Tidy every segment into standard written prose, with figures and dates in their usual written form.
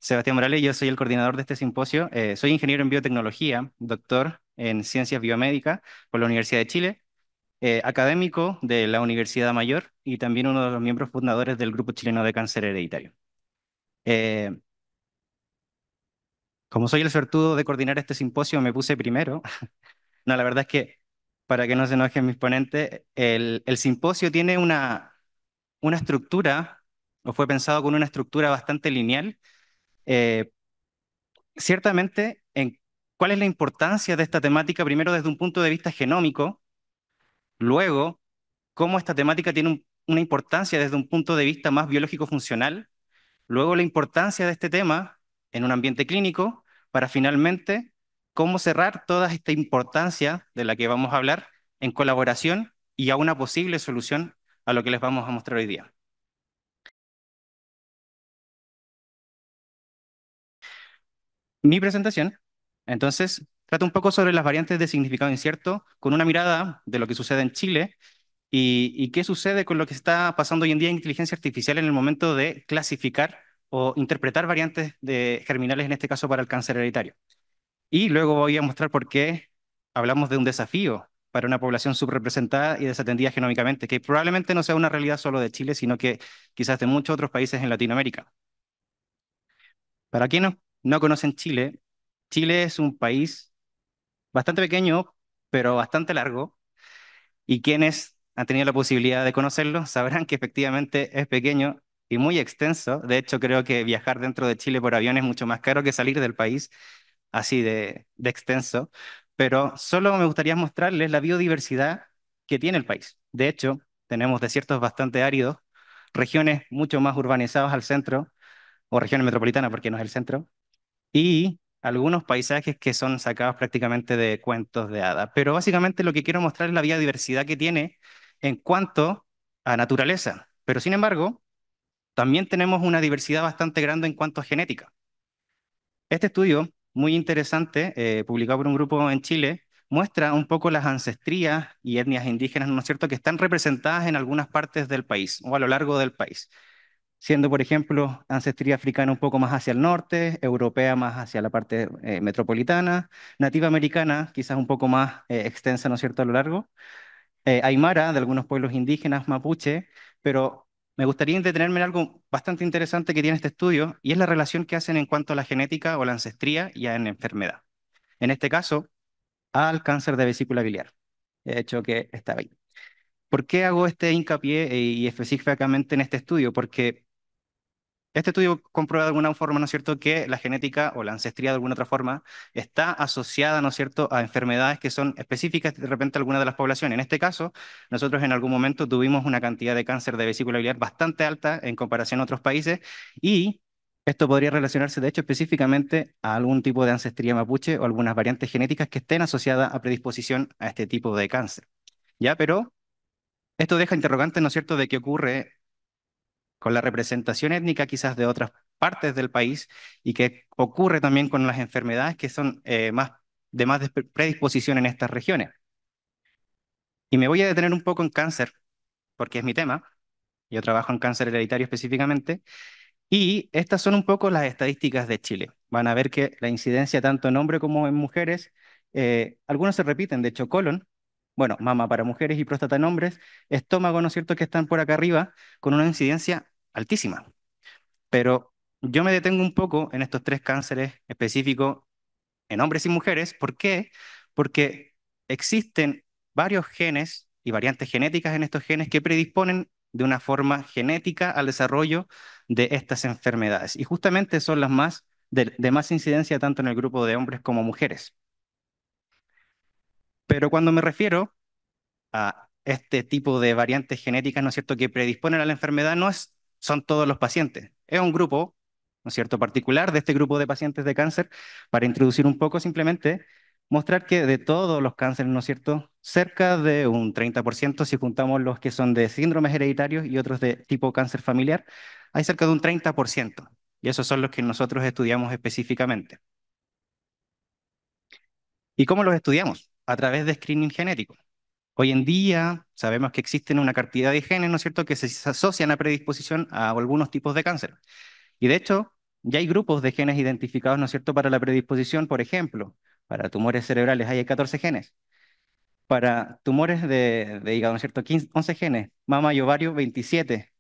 Sebastián Morales, yo soy el coordinador de este simposio. Soy ingeniero en biotecnología, doctor en ciencias biomédicas por la Universidad de Chile, académico de la Universidad Mayor y también uno de los miembros fundadores del Grupo Chileno de Cáncer Hereditario. Eh, Como soy el suertudo de coordinar este simposio, me puse primero. No, la verdad es que, para que no se enojen mis ponentes, el simposio tiene una estructura, o fue pensado con una estructura bastante lineal. Eh, Ciertamente, cuál es la importancia de esta temática, primero desde un punto de vista genómico, luego cómo esta temática tiene una importancia desde un punto de vista más biológico funcional, luego la importancia de este tema en un ambiente clínico, para finalmente cómo cerrar toda esta importancia de la que vamos a hablar en colaboración y a una posible solución a lo que les vamos a mostrar hoy día. Mi presentación, entonces, trata un poco sobre las variantes de significado incierto con una mirada de lo que sucede en Chile y qué sucede con lo que está pasando hoy en día en inteligencia artificial en el momento de clasificar o interpretar variantes germinales, en este caso para el cáncer hereditario. Y luego voy a mostrar por qué hablamos de un desafío para una población subrepresentada y desatendida genómicamente, que probablemente no sea una realidad solo de Chile, sino que quizás de muchos otros países en Latinoamérica. Para quienes no conocen Chile, Chile es un país bastante pequeño, pero bastante largo, y quienes han tenido la posibilidad de conocerlo sabrán que efectivamente es pequeño y muy extenso. De hecho, creo que viajar dentro de Chile por avión es mucho más caro que salir del país, así de extenso. Pero solo me gustaría mostrarles la biodiversidad que tiene el país. De hecho, tenemos desiertos bastante áridos, regiones mucho más urbanizadas al centro, o regiones metropolitanas, porque no es el centro, y algunos paisajes que son sacados prácticamente de cuentos de hadas. Pero básicamente lo que quiero mostrar es la biodiversidad que tiene en cuanto a naturaleza. Pero sin embargo, también tenemos una diversidad bastante grande en cuanto a genética. Este estudio, muy interesante, publicado por un grupo en Chile, muestra un poco las ancestrías y etnias indígenas, ¿no es cierto?, que están representadas en algunas partes del país o a lo largo del país, siendo, por ejemplo, ancestría africana un poco más hacia el norte, europea más hacia la parte metropolitana, nativa americana quizás un poco más extensa, ¿no es cierto?, a lo largo, aymara de algunos pueblos indígenas, mapuche, pero me gustaría detenerme en algo bastante interesante que tiene este estudio, y es la relación que hacen en cuanto a la genética o la ancestría y a la enfermedad. En este caso, al cáncer de vesícula biliar. De hecho, que está ahí. ¿Por qué hago este hincapié y específicamente en este estudio? Porque este estudio comprueba de alguna forma, ¿no es cierto?, que la genética o la ancestría de alguna otra forma está asociada, ¿no es cierto?, a enfermedades que son específicas de repente a alguna de las poblaciones. En este caso, nosotros en algún momento tuvimos una cantidad de cáncer de vesícula biliar bastante alta en comparación a otros países, y esto podría relacionarse, de hecho, específicamente a algún tipo de ancestría mapuche o algunas variantes genéticas que estén asociadas a predisposición a este tipo de cáncer. ¿Ya? Pero esto deja interrogantes, ¿no es cierto?, de qué ocurre con la representación étnica quizás de otras partes del país, y que ocurre también con las enfermedades que son más de predisposición en estas regiones. Y me voy a detener un poco en cáncer, porque es mi tema. Yo trabajo en cáncer hereditario específicamente, y estas son un poco las estadísticas de Chile. Van a ver que la incidencia tanto en hombres como en mujeres, algunos se repiten, de hecho, colon, bueno, mama para mujeres y próstata en hombres, estómago, ¿no es cierto?, que están por acá arriba, con una incidencia altísima. Pero yo me detengo un poco en estos tres cánceres específicos en hombres y mujeres. ¿Por qué? Porque existen varios genes y variantes genéticas en estos genes que predisponen de una forma genética al desarrollo de estas enfermedades. Y justamente son las de más incidencia tanto en el grupo de hombres como mujeres. Pero cuando me refiero a este tipo de variantes genéticas, ¿no es cierto?, que predisponen a la enfermedad, son todos los pacientes. Es un grupo, ¿no es cierto?, particular de este grupo de pacientes de cáncer, para introducir un poco simplemente, mostrar que de todos los cánceres, ¿no es cierto?, cerca de un 30%, si juntamos los que son de síndromes hereditarios y otros de tipo cáncer familiar, hay cerca de un 30%. Y esos son los que nosotros estudiamos específicamente. ¿Y cómo los estudiamos? A través de screening genético. Hoy en día sabemos que existen una cantidad de genes, ¿no es cierto?, que se asocian a predisposición a algunos tipos de cáncer. Y de hecho, ya hay grupos de genes identificados, ¿no es cierto?, para la predisposición, por ejemplo, para tumores cerebrales hay 14 genes, para tumores de hígado, ¿no es cierto?, 15, 11 genes, mama y ovario 27,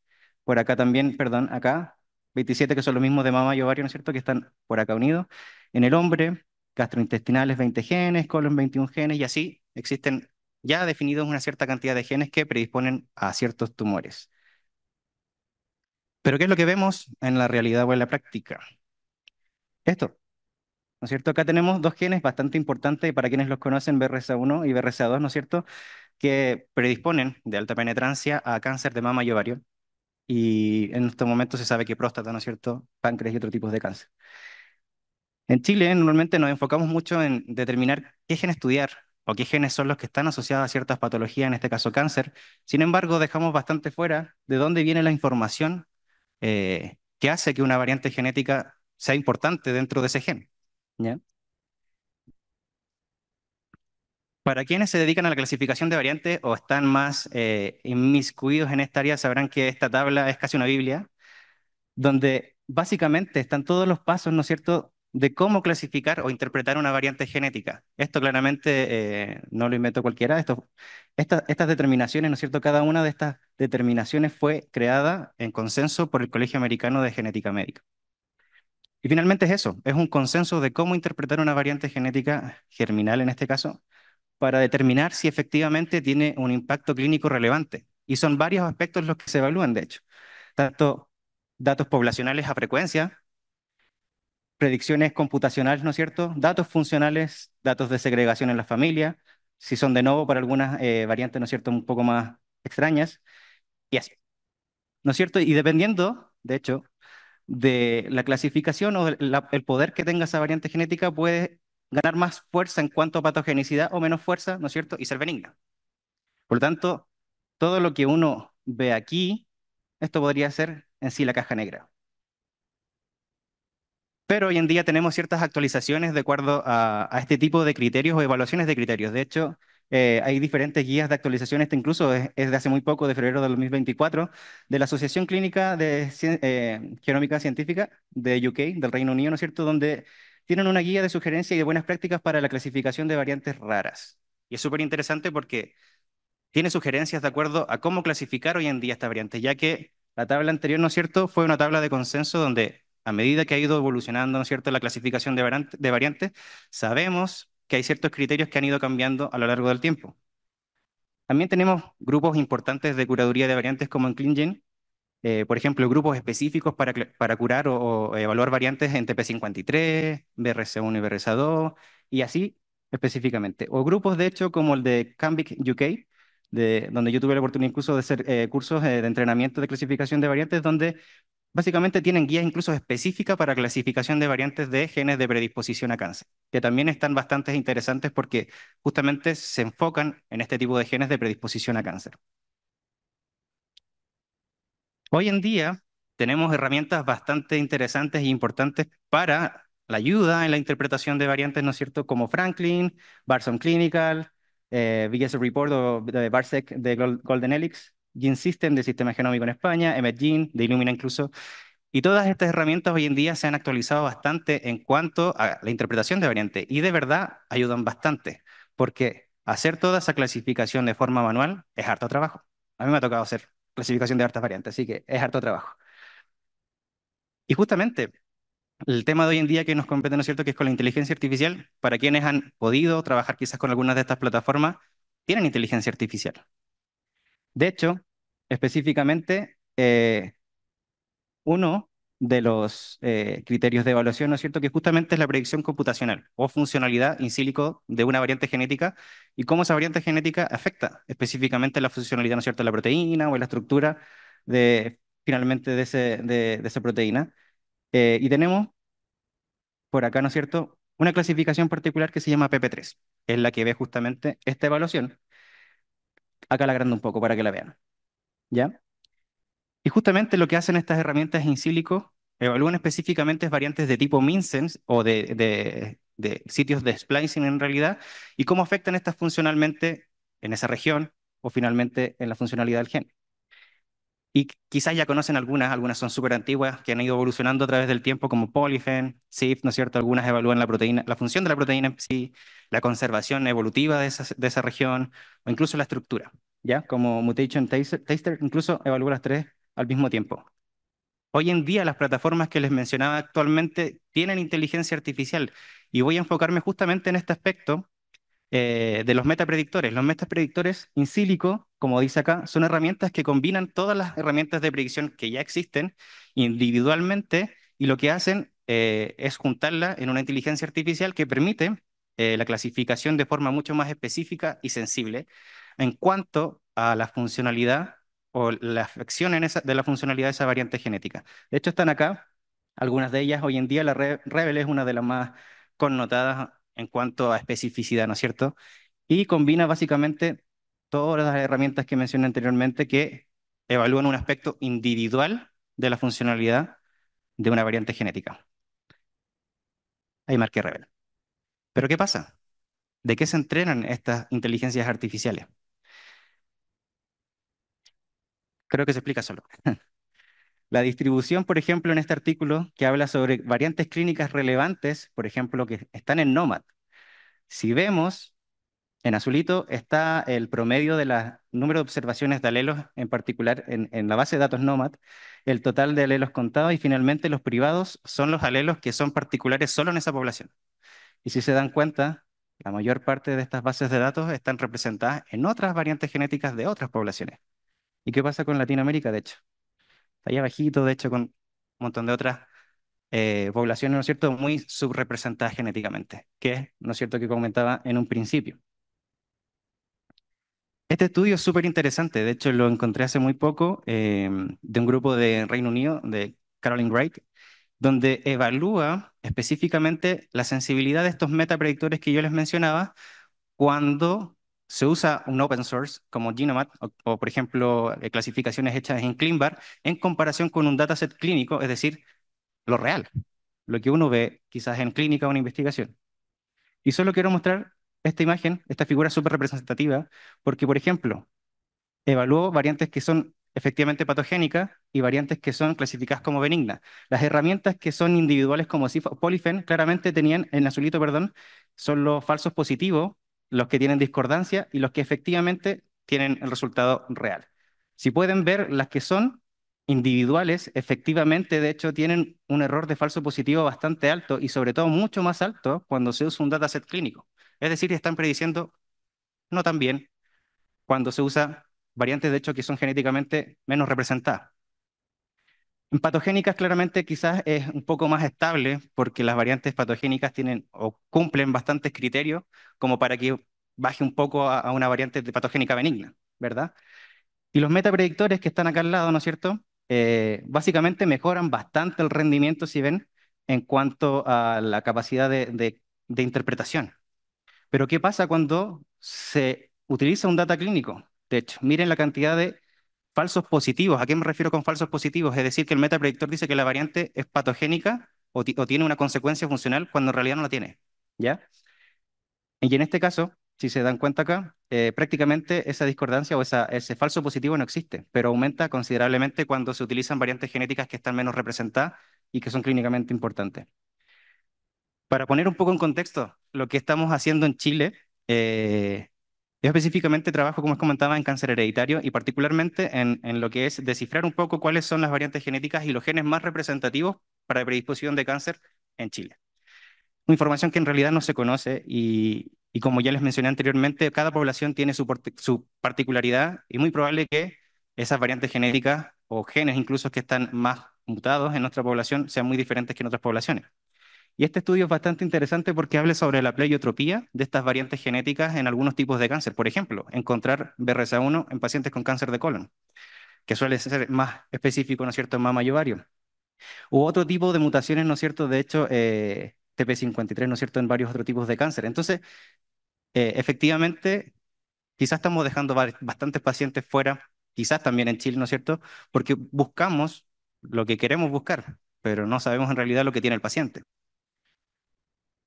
por acá también, perdón, acá 27 que son los mismos de mama y ovario, ¿no es cierto?, que están por acá unidos. En el hombre, gastrointestinales 20 genes, colon 21 genes, y así existen ya definidos una cierta cantidad de genes que predisponen a ciertos tumores. Pero ¿qué es lo que vemos en la realidad o en la práctica? Esto, ¿no es cierto? Acá tenemos dos genes bastante importantes para quienes los conocen, BRCA1 y BRCA2, ¿no es cierto?, que predisponen de alta penetrancia a cáncer de mama y ovario. Y en estos momentos se sabe que próstata, ¿no es cierto?, páncreas y otros tipos de cáncer. En Chile normalmente nos enfocamos mucho en determinar qué gen estudiar o qué genes son los que están asociados a ciertas patologías, en este caso cáncer. Sin embargo, dejamos bastante fuera de dónde viene la información que hace que una variante genética sea importante dentro de ese gen. ¿Ya? Para quienes se dedican a la clasificación de variantes o están más inmiscuidos en esta área, sabrán que esta tabla es casi una Biblia, donde básicamente están todos los pasos, ¿no es cierto?, de cómo clasificar o interpretar una variante genética. Esto claramente no lo inventó cualquiera. Estas determinaciones, ¿no es cierto?, cada una de estas determinaciones fue creada en consenso por el Colegio Americano de Genética Médica. Y finalmente es eso, es un consenso de cómo interpretar una variante genética germinal en este caso, para determinar si efectivamente tiene un impacto clínico relevante. Y son varios aspectos los que se evalúan, de hecho. Tanto datos poblacionales a frecuencia, predicciones computacionales, ¿no es cierto? Datos funcionales, datos de segregación en la familia, si son de nuevo para algunas variantes, ¿no es cierto?, un poco más extrañas, y así, ¿no es cierto? Y dependiendo, de hecho, de la clasificación o el poder que tenga esa variante genética, puede ganar más fuerza en cuanto a patogenicidad o menos fuerza, ¿no es cierto?, y ser benigna. Por lo tanto, todo lo que uno ve aquí, esto podría ser en sí la caja negra. Pero hoy en día tenemos ciertas actualizaciones de acuerdo a este tipo de criterios o evaluaciones de criterios. De hecho, hay diferentes guías de actualización. Este incluso es de hace muy poco, de febrero del 2024, de la Asociación Clínica de Genómica Científica de UK, del Reino Unido, ¿no es cierto?, donde tienen una guía de sugerencias y de buenas prácticas para la clasificación de variantes raras. Y es súper interesante porque tiene sugerencias de acuerdo a cómo clasificar hoy en día esta variante, ya que la tabla anterior, ¿no es cierto?, fue una tabla de consenso donde a medida que ha ido evolucionando, ¿no es cierto?, la clasificación de variantes, sabemos que hay ciertos criterios que han ido cambiando a lo largo del tiempo. También tenemos grupos importantes de curaduría de variantes como en ClinGen, por ejemplo, grupos específicos para curar o evaluar variantes en TP53, BRCA1 y BRCA2, y así específicamente. O grupos, de hecho, como el de Cambic UK, donde yo tuve la oportunidad incluso de hacer cursos de entrenamiento de clasificación de variantes, donde básicamente tienen guías incluso específicas para clasificación de variantes de genes de predisposición a cáncer, que también están bastante interesantes porque justamente se enfocan en este tipo de genes de predisposición a cáncer. Hoy en día tenemos herramientas bastante interesantes e importantes para la ayuda en la interpretación de variantes, ¿no es cierto?, como Franklin, Barson Clinical, VGS Report o de Barsec de Golden Helix, Gene System de Sistema Genómico en España, EMETGene de Illumina incluso. Y todas estas herramientas hoy en día se han actualizado bastante en cuanto a la interpretación de variantes y de verdad ayudan bastante, porque hacer toda esa clasificación de forma manual es harto trabajo. A mí me ha tocado hacer clasificación de hartas variantes, así que es harto trabajo. Y justamente el tema de hoy en día que nos compete, ¿no es cierto?, que es con la inteligencia artificial, para quienes han podido trabajar quizás con algunas de estas plataformas, tienen inteligencia artificial. De hecho, específicamente, uno de los criterios de evaluación, ¿no es cierto?, que justamente es la predicción computacional o funcionalidad in silico de una variante genética y cómo esa variante genética afecta específicamente la funcionalidad, ¿no es cierto?, de la proteína o en la estructura finalmente de esa proteína. Y tenemos por acá, ¿no es cierto?, una clasificación particular que se llama PP3, es la que ve justamente esta evaluación. Acá la agrando un poco para que la vean, ¿ya? Y justamente lo que hacen estas herramientas in silico, evalúan específicamente variantes de tipo Minsense o de sitios de splicing en realidad, y cómo afectan estas funcionalmente en esa región o finalmente en la funcionalidad del gen. Y quizás ya conocen algunas son súper antiguas, que han ido evolucionando a través del tiempo, como Polyphen, SIF, ¿no es cierto? Algunas evalúan la proteína, la función de la proteína en sí, la conservación evolutiva de esa región, o incluso la estructura, ¿ya? Como Mutation Taster, incluso evalúa las tres al mismo tiempo. Hoy en día las plataformas que les mencionaba actualmente tienen inteligencia artificial y voy a enfocarme justamente en este aspecto de los metapredictores. Los metapredictores in silico, como dice acá, son herramientas que combinan todas las herramientas de predicción que ya existen individualmente y lo que hacen es juntarla en una inteligencia artificial que permite la clasificación de forma mucho más específica y sensible en cuanto a la funcionalidad o la afección de la funcionalidad de esa variante genética. De hecho, están acá algunas de ellas. Hoy en día la Rebel es una de las más connotadas en cuanto a especificidad, ¿no es cierto? Y combina básicamente todas las herramientas que mencioné anteriormente que evalúan un aspecto individual de la funcionalidad de una variante genética. Ahí marqué Rebel. Pero ¿qué pasa? ¿De qué se entrenan estas inteligencias artificiales? Creo que se explica solo. La distribución, por ejemplo, en este artículo que habla sobre variantes clínicas relevantes, por ejemplo, que están en NOMAD. Si vemos, en azulito está el promedio de la número de observaciones de alelos, en particular en la base de datos NOMAD, el total de alelos contados y finalmente los privados son los alelos que son particulares solo en esa población. Y si se dan cuenta, la mayor parte de estas bases de datos están representadas en otras variantes genéticas de otras poblaciones. ¿Y qué pasa con Latinoamérica, de hecho? Está ahí abajito, de hecho, con un montón de otras poblaciones, ¿no es cierto?, muy subrepresentadas genéticamente, que, ¿no es cierto?, que comentaba en un principio. Este estudio es súper interesante, de hecho lo encontré hace muy poco de un grupo de Reino Unido, de Caroline Wright, donde evalúa específicamente la sensibilidad de estos metapredictores que yo les mencionaba cuando se usa un open source como GenoMat o, por ejemplo, clasificaciones hechas en ClinVar en comparación con un dataset clínico, es decir, lo real, lo que uno ve quizás en clínica o en investigación. Y solo quiero mostrar esta imagen, esta figura súper representativa, porque, por ejemplo, evaluó variantes que son efectivamente patogénicas y variantes que son clasificadas como benignas. Las herramientas que son individuales como CIF o Polyphen claramente tenían, en azulito, perdón, son los falsos positivos, los que tienen discordancia y los que efectivamente tienen el resultado real. Si pueden ver, las que son individuales, efectivamente, de hecho, tienen un error de falso positivo bastante alto y sobre todo mucho más alto cuando se usa un dataset clínico. Es decir, están prediciendo no tan bien cuando se usa variantes, de hecho, que son genéticamente menos representadas. En patogénicas, claramente, quizás es un poco más estable porque las variantes patogénicas tienen o cumplen bastantes criterios como para que baje un poco a una variante de patogénica benigna, ¿verdad? Y los metapredictores que están acá al lado, ¿no es cierto? Básicamente mejoran bastante el rendimiento, si ven, en cuanto a la capacidad de interpretación. Pero ¿qué pasa cuando se utiliza un data clínico? De hecho, miren la cantidad de falsos positivos. ¿A qué me refiero con falsos positivos? Es decir, que el metapredictor dice que la variante es patogénica o tiene una consecuencia funcional cuando en realidad no la tiene. ¿Ya? Y en este caso, si se dan cuenta acá, prácticamente esa discordancia o ese falso positivo no existe, pero aumenta considerablemente cuando se utilizan variantes genéticas que están menos representadas y que son clínicamente importantes. Para poner un poco en contexto lo que estamos haciendo en Chile, yo específicamente trabajo, como os comentaba, en cáncer hereditario y particularmente en lo que es descifrar un poco cuáles son las variantes genéticas y los genes más representativos para predisposición de cáncer en Chile. Información que en realidad no se conoce y como ya les mencioné anteriormente, cada población tiene su particularidad y muy probable que esas variantes genéticas o genes incluso que están más mutados en nuestra población sean muy diferentes que en otras poblaciones. Y este estudio es bastante interesante porque habla sobre la pleiotropía de estas variantes genéticas en algunos tipos de cáncer. Por ejemplo, encontrar BRCA1 en pacientes con cáncer de colon, que suele ser más específico, ¿no es cierto?, en mama y ovario. U otro tipo de mutaciones, ¿no es cierto?, de hecho, TP53, ¿no es cierto?, en varios otros tipos de cáncer. Entonces, efectivamente, quizás estamos dejando bastantes pacientes fuera, quizás también en Chile, ¿no es cierto?, porque buscamos lo que queremos buscar, pero no sabemos en realidad lo que tiene el paciente.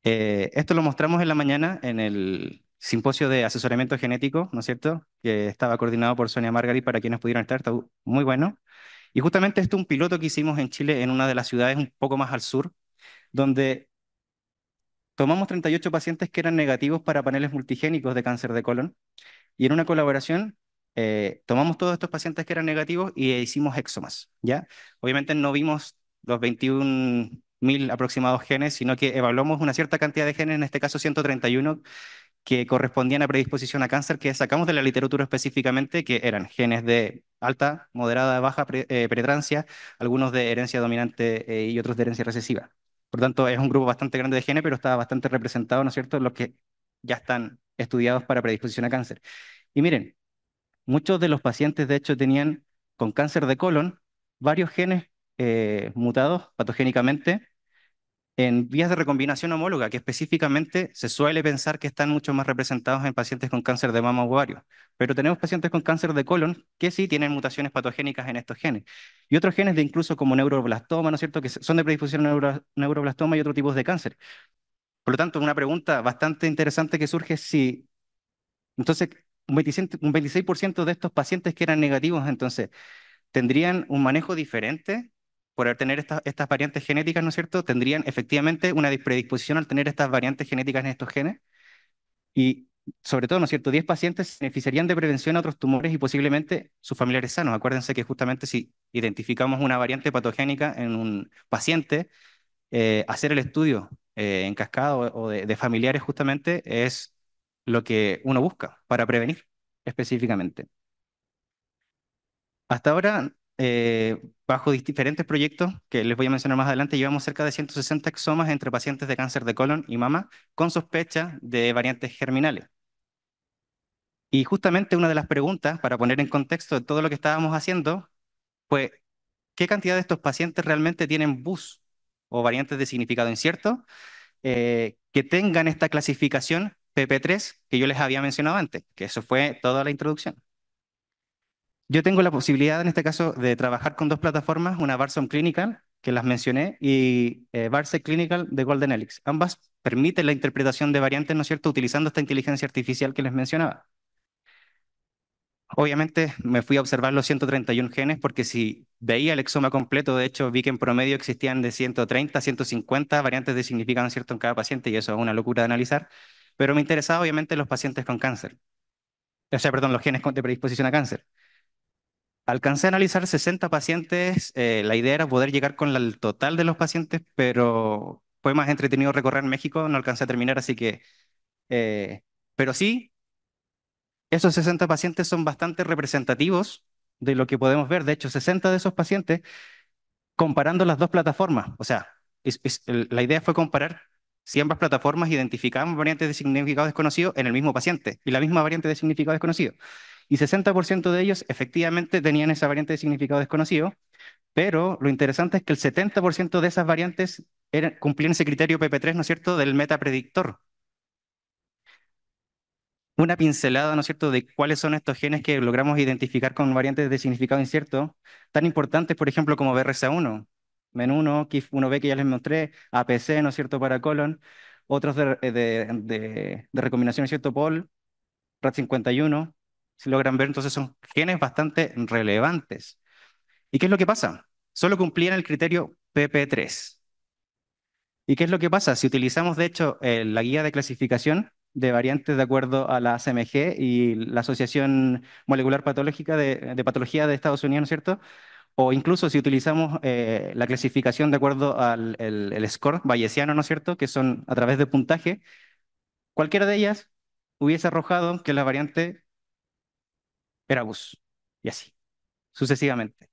Esto lo mostramos en la mañana en el simposio de asesoramiento genético, ¿no es cierto?, que estaba coordinado por Sonia Margarit para quienes pudieron estar, está muy bueno. Y justamente esto es un piloto que hicimos en Chile en una de las ciudades un poco más al sur, donde tomamos 38 pacientes que eran negativos para paneles multigénicos de cáncer de colon y en una colaboración tomamos todos estos pacientes que eran negativos y hicimos exomas, ¿ya? Obviamente no vimos los 21.000 aproximados genes, sino que evaluamos una cierta cantidad de genes, en este caso 131, que correspondían a predisposición a cáncer, que sacamos de la literatura específicamente, que eran genes de alta, moderada, baja penetrancia, algunos de herencia dominante y otros de herencia recesiva. Por tanto, es un grupo bastante grande de genes, pero está bastante representado, ¿no es cierto?, los que ya están estudiados para predisposición a cáncer. Y miren, muchos de los pacientes, de hecho, tenían con cáncer de colon varios genes mutados patogénicamente en vías de recombinación homóloga, que específicamente se suele pensar que están mucho más representados en pacientes con cáncer de mama o ovario. Pero tenemos pacientes con cáncer de colon que sí tienen mutaciones patogénicas en estos genes. Y otros genes de incluso como neuroblastoma, ¿no es cierto?, que son de predisposición a neuroblastoma y otros tipos de cáncer. Por lo tanto, una pregunta bastante interesante que surge es si, entonces, un 26% de estos pacientes que eran negativos, entonces, tendrían un manejo diferente por tener estas variantes genéticas, ¿no es cierto? Tendrían efectivamente una predisposición al tener estas variantes genéticas en estos genes y sobre todo, ¿no es cierto? 10 pacientes se beneficiarían de prevención a otros tumores y posiblemente sus familiares sanos. Acuérdense que justamente si identificamos una variante patogénica en un paciente, hacer el estudio en cascada o de familiares justamente es lo que uno busca para prevenir específicamente. Hasta ahora, bajo diferentes proyectos que les voy a mencionar más adelante, llevamos cerca de 160 exomas entre pacientes de cáncer de colon y mama con sospecha de variantes germinales. Y justamente una de las preguntas, para poner en contexto de todo lo que estábamos haciendo, fue, ¿qué cantidad de estos pacientes realmente tienen BUS o variantes de significado incierto que tengan esta clasificación PP3 que yo les había mencionado antes? Que eso fue toda la introducción. Yo tengo la posibilidad en este caso de trabajar con dos plataformas, una Barsom Clinical, que las mencioné, y Barse Clinical de Golden Helix. Ambas permiten la interpretación de variantes, ¿no es cierto?, utilizando esta inteligencia artificial que les mencionaba. Obviamente me fui a observar los 131 genes porque si veía el exoma completo, de hecho vi que en promedio existían de 130 a 150 variantes de significado incierto en cada paciente y eso es una locura de analizar, pero me interesaba obviamente los pacientes con cáncer, o sea, perdón, los genes de predisposición a cáncer. Alcancé a analizar 60 pacientes. La idea era poder llegar con el total de los pacientes, pero fue más entretenido recorrer México, no alcancé a terminar, así que... pero sí, esos 60 pacientes son bastante representativos de lo que podemos ver. De hecho, 60 de esos pacientes, comparando las dos plataformas, o sea, la idea fue comparar si ambas plataformas identificaban variantes de significado desconocido en el mismo paciente y la misma variante de significado desconocido. Y 60% de ellos efectivamente tenían esa variante de significado desconocido, pero lo interesante es que el 70% de esas variantes cumplían ese criterio PP3, ¿no es cierto?, del metapredictor. Una pincelada, ¿no es cierto?, de cuáles son estos genes que logramos identificar con variantes de significado incierto, tan importantes, por ejemplo, como BRCA1, MEN1, KIF1B que ya les mostré, APC, ¿no es cierto?, para colon, otros de recombinación, ¿no es cierto?, POL, RAT51, si logran ver, entonces son genes bastante relevantes. ¿Y qué es lo que pasa? Solo cumplían el criterio PP3. ¿Y qué es lo que pasa? Si utilizamos, de hecho, la guía de clasificación de variantes de acuerdo a la ACMG y la Asociación Molecular Patológica de Patología de Estados Unidos, ¿no es cierto? O incluso si utilizamos la clasificación de acuerdo al el score bayesiano, ¿no es cierto? Que son a través de puntaje, cualquiera de ellas hubiese arrojado que la variante era BUS. Y así, sucesivamente.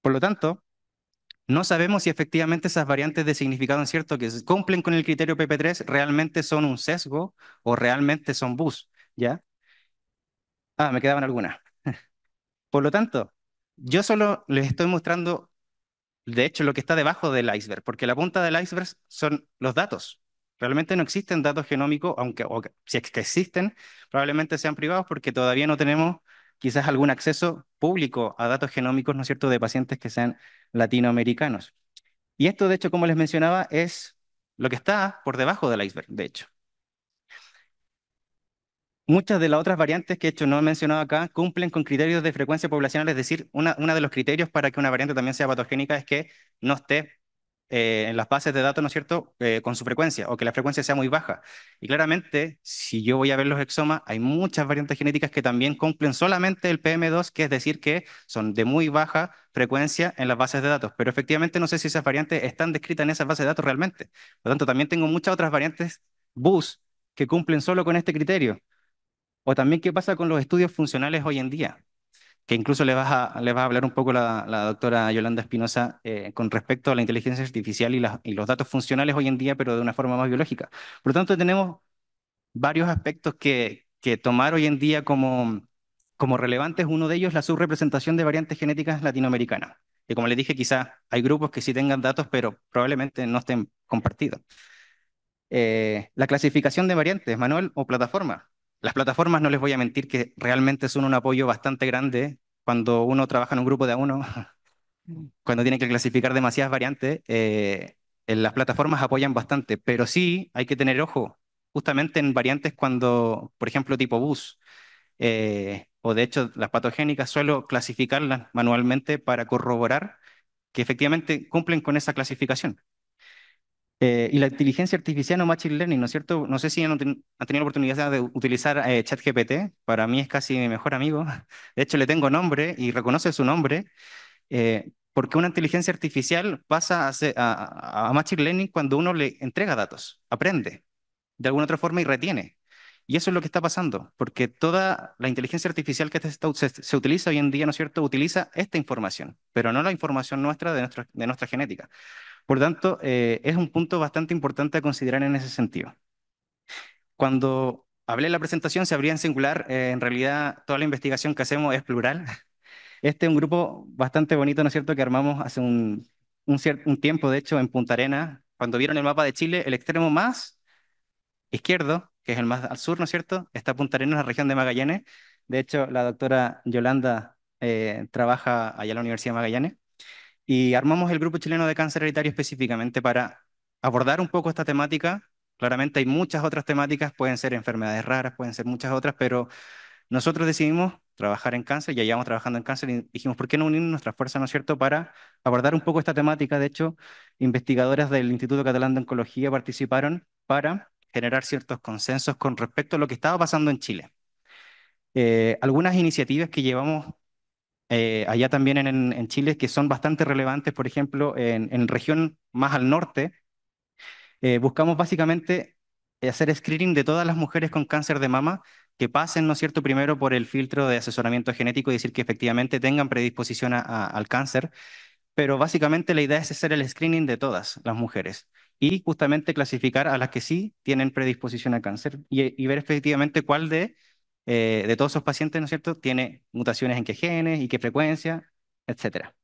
Por lo tanto, no sabemos si efectivamente esas variantes de significado incierto que cumplen con el criterio PP3 realmente son un sesgo o realmente son BUS, ¿ya? Ah, me quedaban algunas. Por lo tanto, yo solo les estoy mostrando, de hecho, lo que está debajo del iceberg, porque la punta del iceberg son los datos. Realmente no existen datos genómicos, aunque si es que existen, probablemente sean privados porque todavía no tenemos quizás algún acceso público a datos genómicos, ¿no es cierto?, de pacientes que sean latinoamericanos. Y esto, de hecho, como les mencionaba, es lo que está por debajo del iceberg, de hecho. Muchas de las otras variantes que de hecho no he mencionado acá cumplen con criterios de frecuencia poblacional, es decir, una de los criterios para que una variante también sea patogénica es que no esté en las bases de datos, ¿no es cierto?, con su frecuencia o que la frecuencia sea muy baja. Y claramente, si yo voy a ver los exomas, hay muchas variantes genéticas que también cumplen solamente el PM2, que es decir, que son de muy baja frecuencia en las bases de datos. Pero efectivamente no sé si esas variantes están descritas en esas bases de datos realmente. Por lo tanto, también tengo muchas otras variantes BUS que cumplen solo con este criterio. O también qué pasa con los estudios funcionales hoy en día, que incluso le va a hablar un poco la doctora Yolanda Espinosa con respecto a la inteligencia artificial y los datos funcionales hoy en día, pero de una forma más biológica. Por lo tanto, tenemos varios aspectos que tomar hoy en día como relevantes. Uno de ellos, la subrepresentación de variantes genéticas latinoamericanas. Que como les dije, quizás hay grupos que sí tengan datos, pero probablemente no estén compartidos. La clasificación de variantes, manual o plataforma. Las plataformas, no les voy a mentir, que realmente son un apoyo bastante grande cuando uno trabaja en un grupo de a uno, cuando tiene que clasificar demasiadas variantes. En las plataformas apoyan bastante, pero sí hay que tener ojo justamente en variantes cuando, por ejemplo, tipo bus, o de hecho las patogénicas, suelo clasificarlas manualmente para corroborar que efectivamente cumplen con esa clasificación. Y la inteligencia artificial o machine learning, ¿no es cierto? No sé si han tenido la oportunidad de utilizar ChatGPT. Para mí es casi mi mejor amigo. De hecho, le tengo nombre y reconoce su nombre, porque una inteligencia artificial pasa a machine learning cuando uno le entrega datos, aprende de alguna otra forma y retiene. Y eso es lo que está pasando, porque toda la inteligencia artificial que se utiliza hoy en día, ¿no es cierto?, utiliza esta información, pero no la información nuestra de nuestra genética. Por tanto, es un punto bastante importante a considerar en ese sentido. Cuando hablé en la presentación, se abría en singular. En realidad, toda la investigación que hacemos es plural. Este es un grupo bastante bonito, ¿no es cierto?, que armamos hace un tiempo, de hecho, en Punta Arenas. Cuando vieron el mapa de Chile, el extremo más izquierdo, que es el más al sur, ¿no es cierto?, está Punta Arenas, la región de Magallanes. De hecho, la doctora Yolanda trabaja allá en la Universidad de Magallanes. Y armamos el Grupo Chileno de Cáncer Hereditario específicamente para abordar un poco esta temática. Claramente hay muchas otras temáticas, pueden ser enfermedades raras, pueden ser muchas otras, pero nosotros decidimos trabajar en cáncer, ya llevamos trabajando en cáncer y dijimos, ¿por qué no unir nuestras fuerzas, ¿no es cierto?, para abordar un poco esta temática? De hecho, investigadoras del Instituto Catalán de Oncología participaron para generar ciertos consensos con respecto a lo que estaba pasando en Chile. Algunas iniciativas que llevamos allá también en Chile, que son bastante relevantes, por ejemplo, en región más al norte, buscamos básicamente hacer screening de todas las mujeres con cáncer de mama que pasen, ¿no es cierto?, primero por el filtro de asesoramiento genético y decir que efectivamente tengan predisposición al cáncer, pero básicamente la idea es hacer el screening de todas las mujeres y justamente clasificar a las que sí tienen predisposición al cáncer y ver efectivamente cuál de todos esos pacientes, ¿no es cierto?, tiene mutaciones en qué genes y qué frecuencia, etcétera.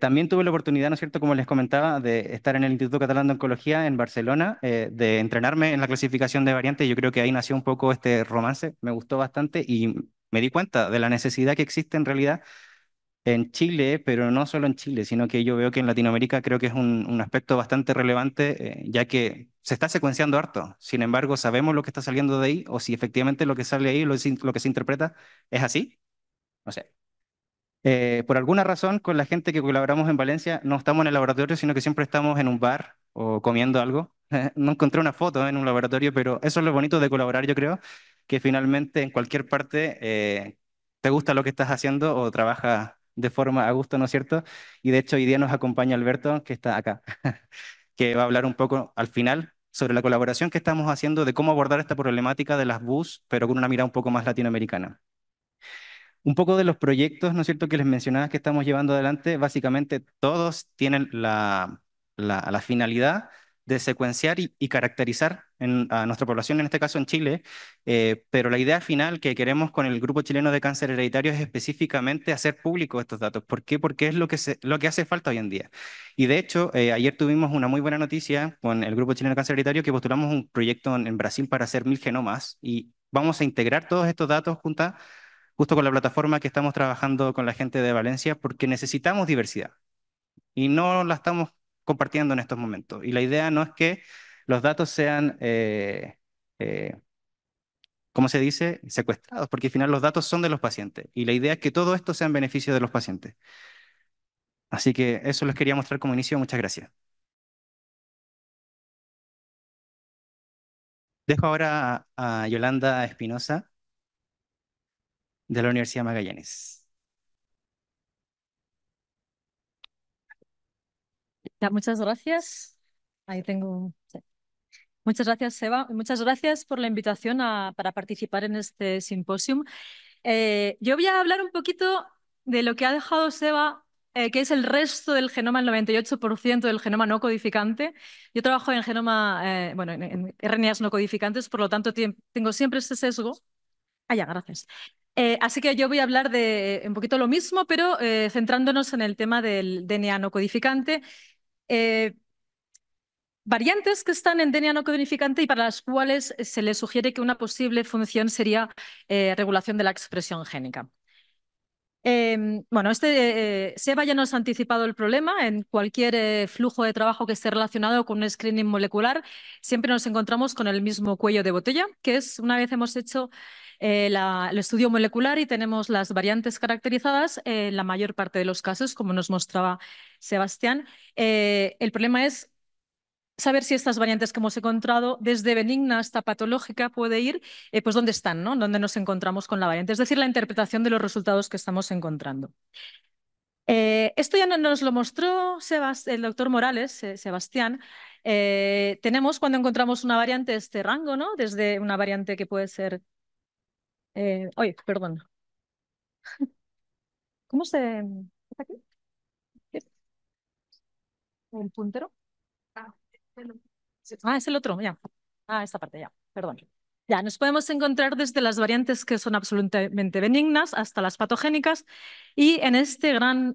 También tuve la oportunidad, ¿no es cierto?, como les comentaba, de estar en el Instituto Catalán de Oncología en Barcelona, de entrenarme en la clasificación de variantes. Yo creo que ahí nació un poco este romance, me gustó bastante y me di cuenta de la necesidad que existe en realidad en Chile, pero no solo en Chile, sino que yo veo que en Latinoamérica creo que es un aspecto bastante relevante, ya que se está secuenciando harto. Sin embargo, sabemos lo que está saliendo de ahí, o si efectivamente lo que sale ahí, lo que se interpreta, es así. No sé. Por alguna razón, con la gente que colaboramos en Valencia, no estamos en el laboratorio, sino que siempre estamos en un bar o comiendo algo. No encontré una foto en un laboratorio, pero eso es lo bonito de colaborar, yo creo, que finalmente en cualquier parte te gusta lo que estás haciendo o trabajas de forma a gusto, ¿no es cierto? Y de hecho hoy día nos acompaña Alberto, que está acá, que va a hablar un poco al final sobre la colaboración que estamos haciendo de cómo abordar esta problemática de las BUS, pero con una mirada un poco más latinoamericana. Un poco de los proyectos, ¿no es cierto?, que les mencionaba que estamos llevando adelante, básicamente todos tienen la finalidad de secuenciar y caracterizar a nuestra población, en este caso en Chile, pero la idea final que queremos con el Grupo Chileno de Cáncer Hereditario es específicamente hacer público estos datos. ¿Por qué? Porque es lo que hace falta hoy en día. Y de hecho, ayer tuvimos una muy buena noticia con el Grupo Chileno de Cáncer Hereditario que postulamos un proyecto en Brasil para hacer 1.000 genomas y vamos a integrar todos estos datos juntas justo con la plataforma que estamos trabajando con la gente de Valencia, porque necesitamos diversidad y no la estamos compartiendo en estos momentos. Y la idea no es que los datos sean, ¿cómo se dice? Secuestrados, porque al final los datos son de los pacientes y la idea es que todo esto sea en beneficio de los pacientes. Así que eso les quería mostrar como inicio. Muchas gracias. Dejo ahora a Yolanda Espinosa de la Universidad Magallanes. Ya, muchas gracias. Ahí tengo. Sí. Muchas gracias, Seba. Y muchas gracias por la invitación para participar en este simposium. Yo voy a hablar un poquito de lo que ha dejado Seba, que es el resto del genoma, el 98% del genoma no codificante. Yo trabajo en genoma, bueno, en RNAs no codificantes, por lo tanto tengo siempre ese sesgo. Ah, ya, gracias. Así que yo voy a hablar de un poquito lo mismo, pero centrándonos en el tema del DNA no codificante. Eh, Variantes que están en DNA no codificante y para las cuales se le sugiere que una posible función sería regulación de la expresión génica. Bueno, Seba ya nos ha anticipado el problema. En cualquier flujo de trabajo que esté relacionado con un screening molecular, siempre nos encontramos con el mismo cuello de botella, que es una vez hemos hecho el estudio molecular y tenemos las variantes caracterizadas, en la mayor parte de los casos, como nos mostraba Sebastián. El problema es saber si estas variantes que hemos encontrado, desde benigna hasta patológica, puede ir, pues dónde están, ¿no? Dónde nos encontramos con la variante, es decir, la interpretación de los resultados que estamos encontrando. Esto ya nos lo mostró el doctor Morales, Sebastián. Tenemos cuando encontramos una variante este rango, ¿no? Desde una variante que puede ser... oye, perdón. ¿Cómo se...? ¿Está aquí? ¿El puntero? Es el otro, ya. Esta parte, ya, perdón. Ya, nos podemos encontrar desde las variantes que son absolutamente benignas hasta las patogénicas y en este gran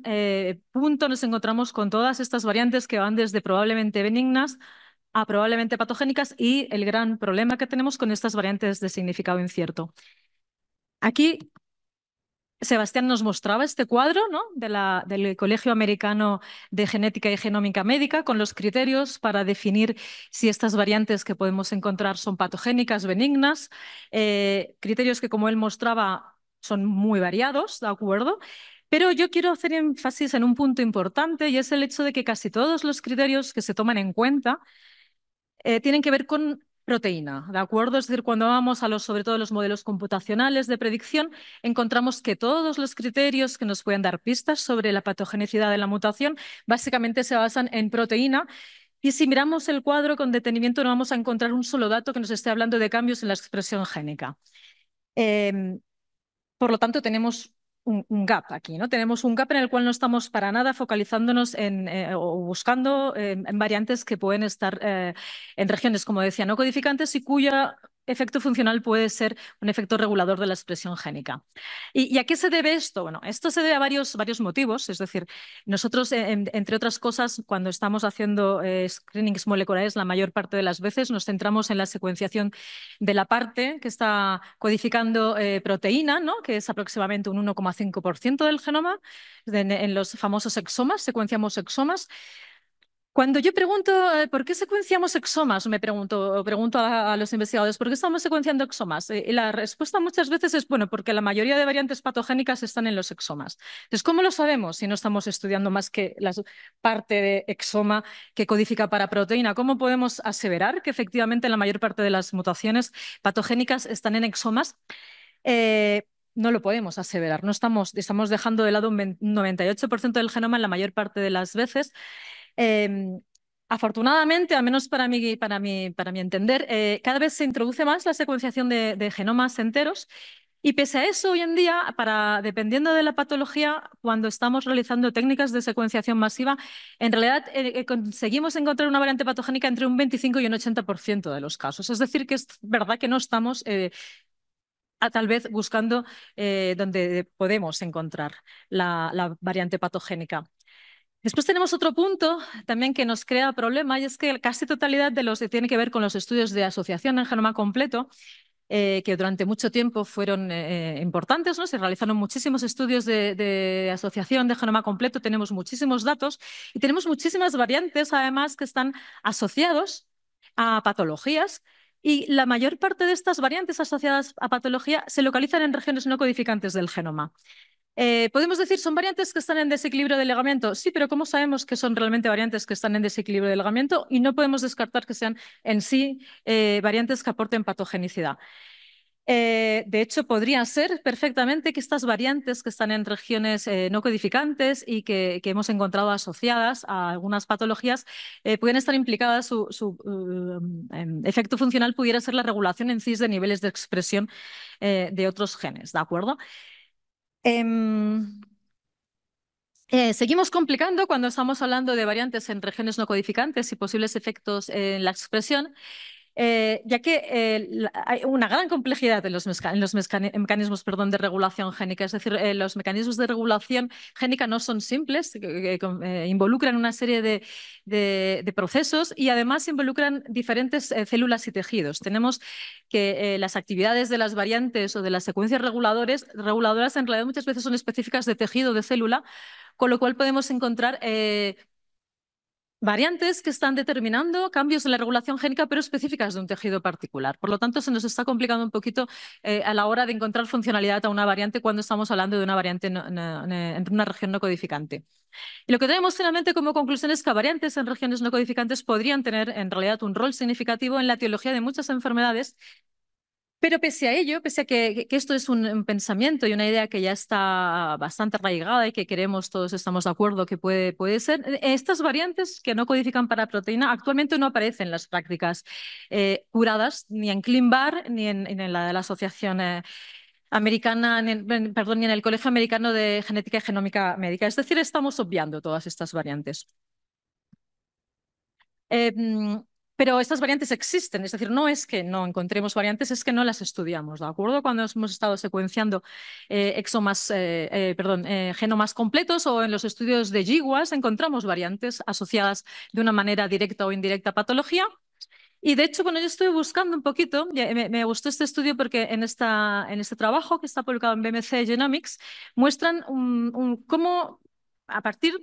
punto nos encontramos con todas estas variantes que van desde probablemente benignas a probablemente patogénicas y el gran problema que tenemos con estas variantes de significado incierto. Aquí Sebastián nos mostraba este cuadro, ¿no? Del Colegio Americano de Genética y Genómica Médica con los criterios para definir si estas variantes que podemos encontrar son patogénicas, benignas, criterios que, como él mostraba, son muy variados, ¿de acuerdo? Pero yo quiero hacer énfasis en un punto importante y es el hecho de que casi todos los criterios que se toman en cuenta tienen que ver con proteína, ¿de acuerdo? Es decir, cuando vamos a sobre todo los modelos computacionales de predicción, encontramos que todos los criterios que nos pueden dar pistas sobre la patogenicidad de la mutación básicamente se basan en proteína. Y si miramos el cuadro con detenimiento, no vamos a encontrar un solo dato que nos esté hablando de cambios en la expresión génica. Por lo tanto, tenemos un gap aquí, ¿no? Tenemos un gap en el cual no estamos para nada focalizándonos o buscando en variantes que pueden estar en regiones, como decía, no codificantes y cuyo efecto funcional puede ser un efecto regulador de la expresión génica. ¿Y a qué se debe esto? Bueno, esto se debe a varios motivos. Es decir, nosotros, entre otras cosas, cuando estamos haciendo screenings moleculares, la mayor parte de las veces nos centramos en la secuenciación de la parte que está codificando proteína, ¿no? Que es aproximadamente un 1,5% del genoma. En los famosos exomas, secuenciamos exomas. Cuando yo pregunto por qué secuenciamos exomas, pregunto a los investigadores, ¿por qué estamos secuenciando exomas? Y la respuesta muchas veces es, bueno, porque la mayoría de variantes patogénicas están en los exomas. Entonces, ¿cómo lo sabemos si no estamos estudiando más que la parte de exoma que codifica para proteína? ¿Cómo podemos aseverar que efectivamente la mayor parte de las mutaciones patogénicas están en exomas? No lo podemos aseverar, no estamos dejando de lado un 98% del genoma en la mayor parte de las veces. Afortunadamente, al menos para mi entender, cada vez se introduce más la secuenciación de genomas enteros y pese a eso, hoy en día, dependiendo de la patología, cuando estamos realizando técnicas de secuenciación masiva, en realidad conseguimos encontrar una variante patogénica entre un 25 y un 80% de los casos. Es decir, que es verdad que no estamos tal vez buscando donde podemos encontrar la variante patogénica. Después tenemos otro punto también que nos crea problema y es que casi totalidad de los que tiene que ver con los estudios de asociación en genoma completo, que durante mucho tiempo fueron importantes, ¿no? Se realizaron muchísimos estudios de asociación de genoma completo, tenemos muchísimos datos y tenemos muchísimas variantes además que están asociados a patologías y la mayor parte de estas variantes asociadas a patología se localizan en regiones no codificantes del genoma. Podemos decir, ¿son variantes que están en desequilibrio de ligamiento? Sí, pero ¿cómo sabemos que son realmente variantes que están en desequilibrio de ligamiento? Y no podemos descartar que sean en sí variantes que aporten patogenicidad. De hecho, podría ser perfectamente que estas variantes que están en regiones no codificantes y que hemos encontrado asociadas a algunas patologías pueden estar implicadas, su efecto funcional pudiera ser la regulación en cis de niveles de expresión de otros genes, ¿de acuerdo? Em, seguimos complicando cuando estamos hablando de variantes en regiones no codificantes y posibles efectos en la expresión, ya que hay una gran complejidad en los mecanismos, perdón, de regulación génica. Es decir, los mecanismos de regulación génica no son simples, involucran una serie de procesos y además involucran diferentes células y tejidos. Tenemos que las actividades de las variantes o de las secuencias reguladoras en realidad muchas veces son específicas de tejido, de célula, con lo cual podemos encontrar variantes que están determinando cambios en la regulación génica, pero específicas de un tejido particular. Por lo tanto, se nos está complicando un poquito a la hora de encontrar funcionalidad a una variante cuando estamos hablando de una variante en una región no codificante. Y lo que tenemos finalmente como conclusión es que variantes en regiones no codificantes podrían tener en realidad un rol significativo en la etiología de muchas enfermedades, pero pese a ello, pese a que esto es un pensamiento y una idea que ya está bastante arraigada y que queremos, todos estamos de acuerdo que puede ser, estas variantes que no codifican para proteína actualmente no aparecen en las prácticas curadas ni en ClinVar ni en la de la Asociación Americana, perdón, ni en el Colegio Americano de Genética y Genómica Médica. Es decir, estamos obviando todas estas variantes. Eh, pero estas variantes existen, es decir, no es que no encontremos variantes, es que no las estudiamos, ¿de acuerdo? Cuando hemos estado secuenciando genomas completos o en los estudios de GWAS encontramos variantes asociadas de una manera directa o indirecta a patología. Y de hecho, bueno, yo estuve buscando un poquito, me gustó este estudio porque en este trabajo que está publicado en BMC Genomics muestran cómo a partir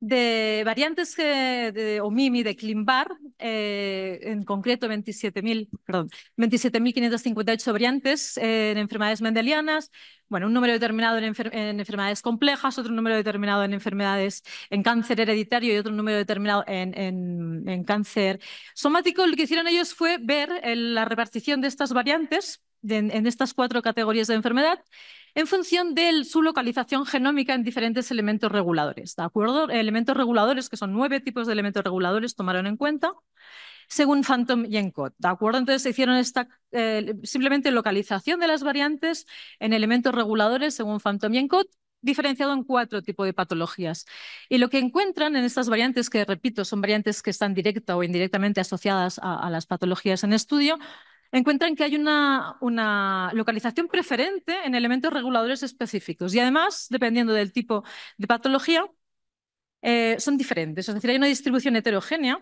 de variantes de OMIMI de ClinVar, en concreto 27.558 variantes en enfermedades mendelianas, bueno, un número determinado en enfermedades complejas, otro número determinado en enfermedades en cáncer hereditario y otro número determinado en cáncer somático. Lo que hicieron ellos fue ver la repartición de estas variantes en estas 4 categorías de enfermedad en función de su localización genómica en diferentes elementos reguladores, ¿de acuerdo? Elementos reguladores, que son 9 tipos de elementos reguladores, tomaron en cuenta, según Phantom y ENCODE, ¿de acuerdo? Entonces se hicieron esta simplemente localización de las variantes en elementos reguladores, según Phantom y ENCODE, diferenciado en 4 tipos de patologías. Y lo que encuentran en estas variantes, que repito, son variantes que están directa o indirectamente asociadas a las patologías en estudio, encuentran que hay una localización preferente en elementos reguladores específicos y además, dependiendo del tipo de patología, son diferentes. Es decir, hay una distribución heterogénea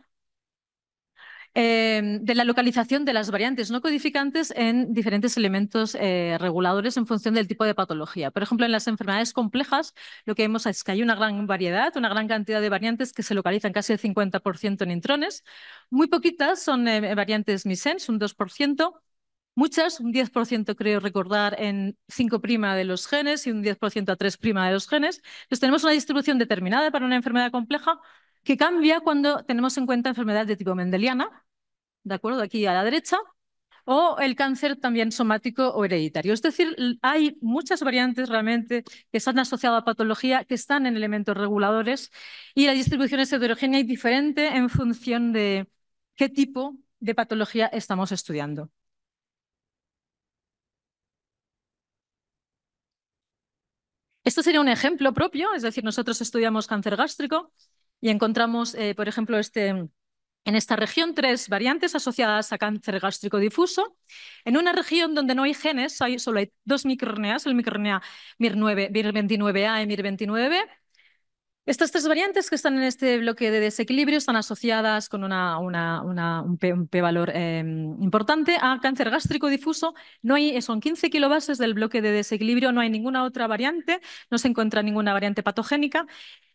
de la localización de las variantes no codificantes en diferentes elementos reguladores en función del tipo de patología. Por ejemplo, en las enfermedades complejas lo que vemos es que hay una gran variedad, una gran cantidad de variantes que se localizan casi el 50% en intrones. Muy poquitas son variantes missense, un 2%. Muchas, un 10% creo recordar en 5' de los genes y un 10% a 3' de los genes. Entonces tenemos una distribución determinada para una enfermedad compleja que cambia cuando tenemos en cuenta enfermedades de tipo mendeliana, ¿de acuerdo? Aquí a la derecha, o el cáncer también somático o hereditario. Es decir, hay muchas variantes realmente que están asociadas a patología, que están en elementos reguladores y la distribución es heterogénea y diferente en función de qué tipo de patología estamos estudiando. Esto sería un ejemplo propio, es decir, nosotros estudiamos cáncer gástrico y encontramos, por ejemplo, en esta región 3 variantes asociadas a cáncer gástrico difuso. En una región donde no hay genes, solo hay 2 microRNAs, el microRNA MIR29A y MIR29B. Estas 3 variantes que están en este bloque de desequilibrio están asociadas con un p-valor importante a cáncer gástrico difuso. No hay, son 15 kilobases del bloque de desequilibrio, no hay ninguna otra variante, no se encuentra ninguna variante patogénica.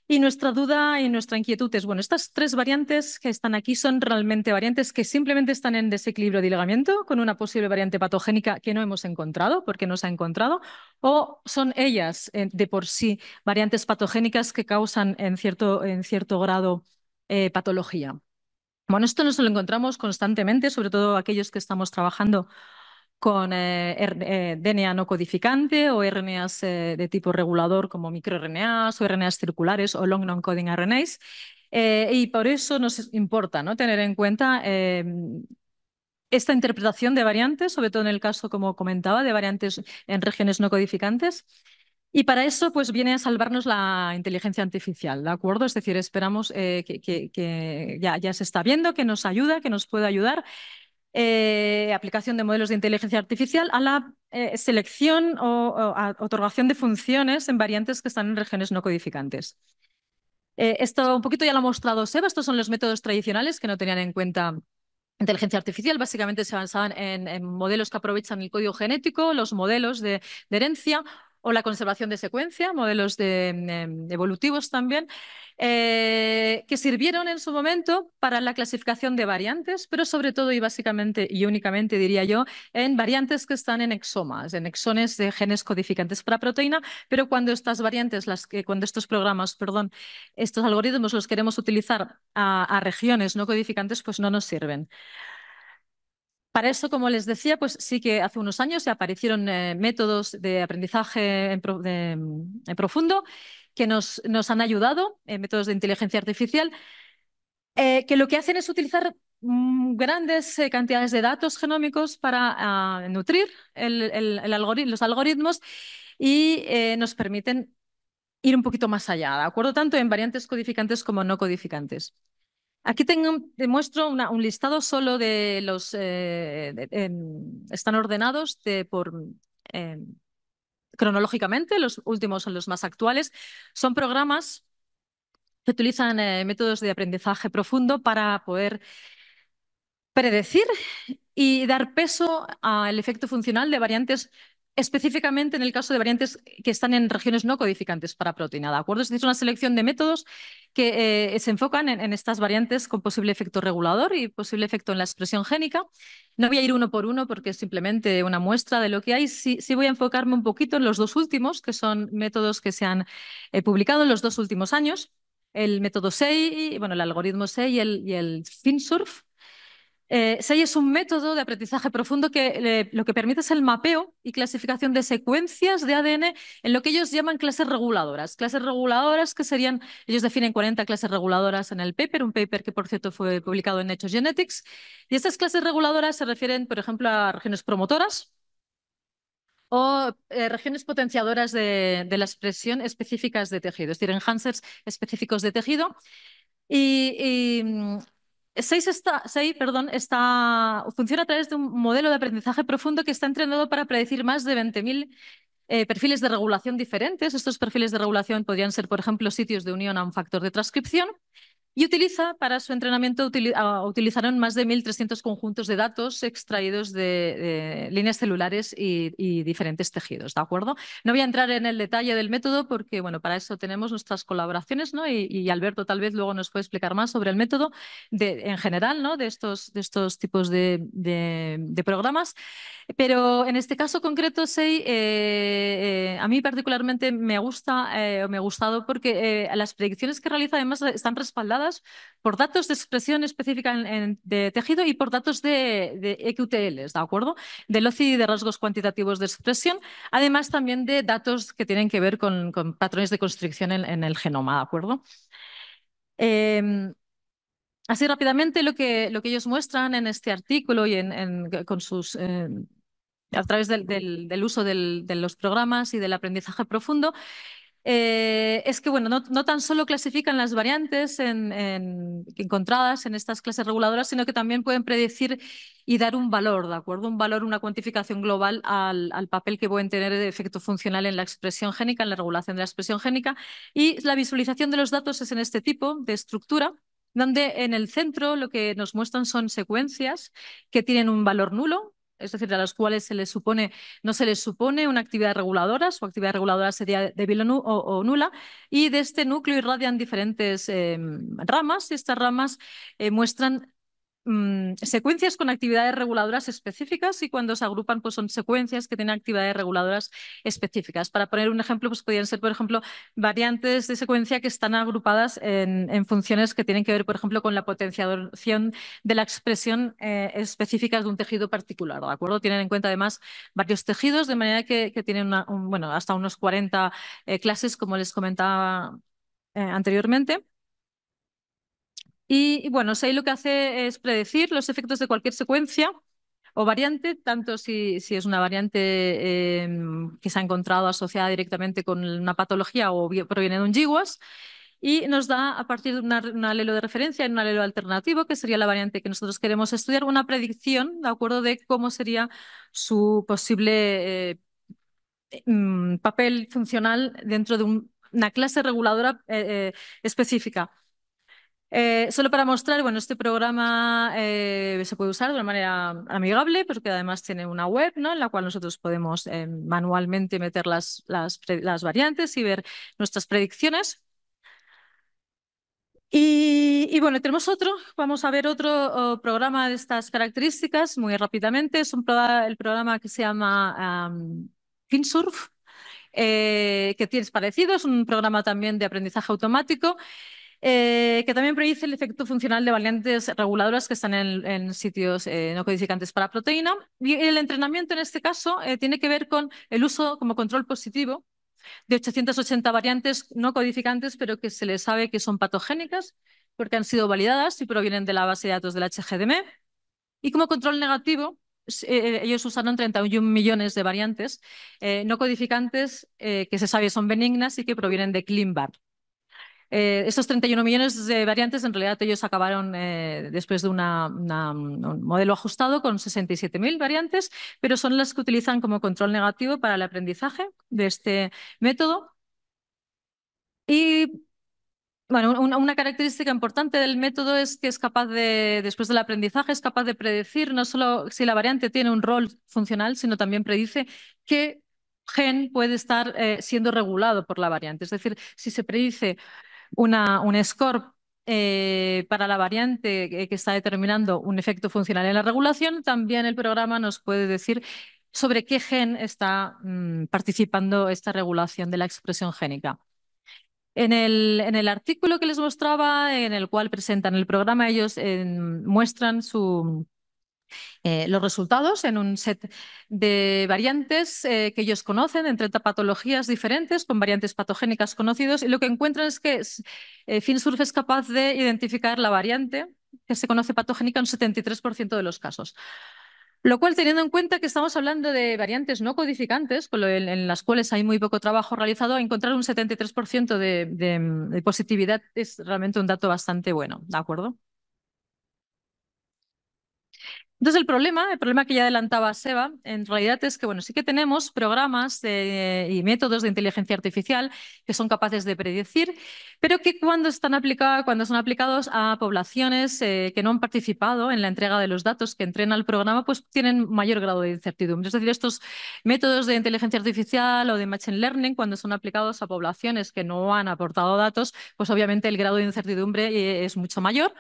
Y nuestra duda y nuestra inquietud es, bueno, estas tres variantes que están aquí son realmente variantes que simplemente están en desequilibrio de ligamiento con una posible variante patogénica que no hemos encontrado, porque no se ha encontrado, o son ellas de por sí variantes patogénicas que causan en cierto grado patología. Bueno, esto nos lo encontramos constantemente, sobre todo aquellos que estamos trabajando con DNA no codificante o RNAs de tipo regulador como microRNAs o RNAs circulares o long non-coding RNAs. Y por eso nos importa, ¿no?, tener en cuenta esta interpretación de variantes, sobre todo en el caso, como comentaba, de variantes en regiones no codificantes. Y para eso, pues viene a salvarnos la inteligencia artificial, ¿de acuerdo? Es decir, esperamos que ya se está viendo, que nos ayuda, que nos puede ayudar. Aplicación de modelos de inteligencia artificial a la selección o a otorgación de funciones en variantes que están en regiones no codificantes. Esto un poquito ya lo ha mostrado Seba, estos son los métodos tradicionales que no tenían en cuenta inteligencia artificial. Básicamente se basaban en modelos que aprovechan el código genético, los modelos de herencia o la conservación de secuencia, modelos evolutivos también, que sirvieron en su momento para la clasificación de variantes, pero sobre todo y básicamente y únicamente, diría yo, en variantes que están en exomas, en exones de genes codificantes para proteína, pero cuando estas variantes, cuando estos programas, perdón, estos algoritmos los queremos utilizar a regiones no codificantes, pues no nos sirven. Para eso, como les decía, pues sí que hace unos años se aparecieron métodos de aprendizaje en profundo que nos han ayudado, métodos de inteligencia artificial, que lo que hacen es utilizar grandes cantidades de datos genómicos para nutrir los algoritmos y nos permiten ir un poquito más allá, ¿de acuerdo? Tanto en variantes codificantes como no codificantes. Aquí te muestro un listado solo de los... están ordenados eh, cronológicamente, los últimos son los más actuales. Son programas que utilizan métodos de aprendizaje profundo para poder predecir y dar peso al efecto funcional de variantes, específicamente en el caso de variantes que están en regiones no codificantes para proteína, ¿de acuerdo? Es decir, una selección de métodos que se enfocan en estas variantes con posible efecto regulador y posible efecto en la expresión génica. No voy a ir uno por uno porque es simplemente una muestra de lo que hay. Sí voy a enfocarme un poquito en los dos últimos, que son métodos que se han publicado en los dos últimos años. El método SEI, bueno, el algoritmo SEI y el FinSurf. SEI es un método de aprendizaje profundo que lo que permite es el mapeo y clasificación de secuencias de ADN en lo que ellos llaman clases reguladoras. Clases reguladoras que serían, ellos definen 40 clases reguladoras en el paper, un paper que por cierto fue publicado en Nature Genetics. Y estas clases reguladoras se refieren, por ejemplo, a regiones promotoras o regiones potenciadoras de la expresión específicas de tejido, es decir, enhancers específicos de tejido. Y 6, perdón, funciona a través de un modelo de aprendizaje profundo que está entrenado para predecir más de 20.000 perfiles de regulación diferentes. Estos perfiles de regulación podrían ser, por ejemplo, sitios de unión a un factor de transcripción. Y para su entrenamiento, utilizaron más de 1.300 conjuntos de datos extraídos de líneas celulares y diferentes tejidos, ¿de acuerdo? No voy a entrar en el detalle del método porque, bueno, para eso tenemos nuestras colaboraciones, ¿no? Y Alberto tal vez luego nos puede explicar más sobre el método en general, ¿no?, de estos tipos de programas. Pero en este caso concreto, SEI, a mí particularmente me gusta o me ha gustado porque las predicciones que realiza además están respaldadas por datos de expresión específica de tejido y por datos de EQTLs, ¿de acuerdo? De LOCI y de rasgos cuantitativos de expresión, además también de datos que tienen que ver con patrones de constricción en el genoma, ¿de acuerdo? Así rápidamente lo que ellos muestran en este artículo y con sus a través del uso de los programas y del aprendizaje profundo, es que bueno, no tan solo clasifican las variantes encontradas en estas clases reguladoras, sino que también pueden predecir y dar un valor, ¿de acuerdo? Un valor, una cuantificación global al papel que pueden tener de efecto funcional en la expresión génica, en la regulación de la expresión génica. Y la visualización de los datos es en este tipo de estructura, donde en el centro lo que nos muestran son secuencias que tienen un valor nulo, es decir, a las cuales no se les supone una actividad reguladora, su actividad reguladora sería débil o nula, y de este núcleo irradian diferentes ramas, y estas ramas muestran secuencias con actividades reguladoras específicas, y cuando se agrupan pues son secuencias que tienen actividades reguladoras específicas. Para poner un ejemplo, pues podrían ser, por ejemplo, variantes de secuencia que están agrupadas en funciones que tienen que ver, por ejemplo, con la potenciación de la expresión específica de un tejido particular, ¿de acuerdo? Tienen en cuenta además varios tejidos, de manera que tienen bueno, hasta unos 40 clases, como les comentaba anteriormente. Y bueno, SEI lo que hace es predecir los efectos de cualquier secuencia o variante, tanto si es una variante que se ha encontrado asociada directamente con una patología o proviene de un GWAS, y nos da, a partir de un alelo de referencia y un alelo alternativo, que sería la variante que nosotros queremos estudiar, una predicción, ¿de acuerdo?, de cómo sería su posible papel funcional dentro de una clase reguladora específica. Solo para mostrar, bueno, este programa se puede usar de una manera amigable, porque además tiene una web, ¿no?, en la cual nosotros podemos manualmente meter las variantes y ver nuestras predicciones. Y bueno, tenemos vamos a ver otro programa de estas características muy rápidamente. Es el programa que se llama FinSurf, es parecido, es un programa también de aprendizaje automático, que también predice el efecto funcional de variantes reguladoras que están en sitios no codificantes para proteína. Y el entrenamiento en este caso tiene que ver con el uso como control positivo de 880 variantes no codificantes, pero que se les sabe que son patogénicas porque han sido validadas y provienen de la base de datos del HGDM. Y como control negativo, ellos usaron 31 millones de variantes no codificantes que se sabe son benignas y que provienen de CleanBar. Estos 31 millones de variantes, en realidad ellos acabaron después de un modelo ajustado con 67.000 variantes, pero son las que utilizan como control negativo para el aprendizaje de este método. Y bueno, una característica importante del método es que es capaz después del aprendizaje, es capaz de predecir no solo si la variante tiene un rol funcional, sino también predice qué gen puede estar siendo regulado por la variante. Es decir, si se predice un score para la variante que está determinando un efecto funcional en la regulación, también el programa nos puede decir sobre qué gen está participando esta regulación de la expresión génica. En el artículo que les mostraba, en el cual presentan el programa, ellos muestran los resultados en un set de variantes que ellos conocen, en 30 patologías diferentes, con variantes patogénicas conocidos, y lo que encuentran es que FinSurf es capaz de identificar la variante que se conoce patogénica en un 73% de los casos. Lo cual, teniendo en cuenta que estamos hablando de variantes no codificantes, en las cuales hay muy poco trabajo realizado, encontrar un 73% de positividad es realmente un dato bastante bueno, ¿de acuerdo? Entonces, el problema que ya adelantaba Seba, en realidad es que, bueno, sí que tenemos programas y métodos de inteligencia artificial que son capaces de predecir, pero que cuando son aplicados a poblaciones que no han participado en la entrega de los datos que entrena el programa, pues tienen mayor grado de incertidumbre. Es decir, estos métodos de inteligencia artificial o de machine learning, cuando son aplicados a poblaciones que no han aportado datos, pues obviamente el grado de incertidumbre es mucho mayor.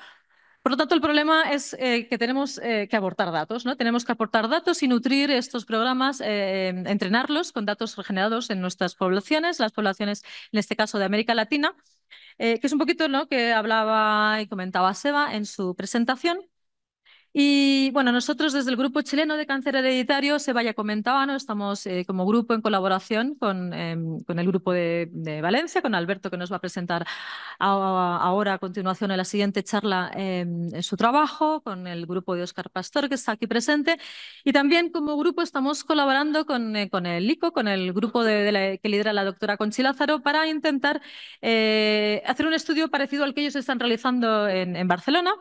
Por lo tanto, el problema es que tenemos que aportar datos, ¿no? Tenemos que aportar datos y nutrir estos programas, entrenarlos con datos regenerados en nuestras poblaciones, las poblaciones, en este caso de América Latina, que es un poquito lo que hablaba y comentaba Seba en su presentación. Y bueno, nosotros desde el Grupo Chileno de Cáncer Hereditario, Seba ya comentaba, ¿no? Estamos como grupo en colaboración con el grupo de Valencia, con Alberto, que nos va a presentar ahora a continuación en la siguiente charla en su trabajo, con el grupo de Óscar Pastor, que está aquí presente. Y también como grupo estamos colaborando con el ICO, con el grupo que lidera la doctora Conchi Lázaro, para intentar hacer un estudio parecido al que ellos están realizando en Barcelona,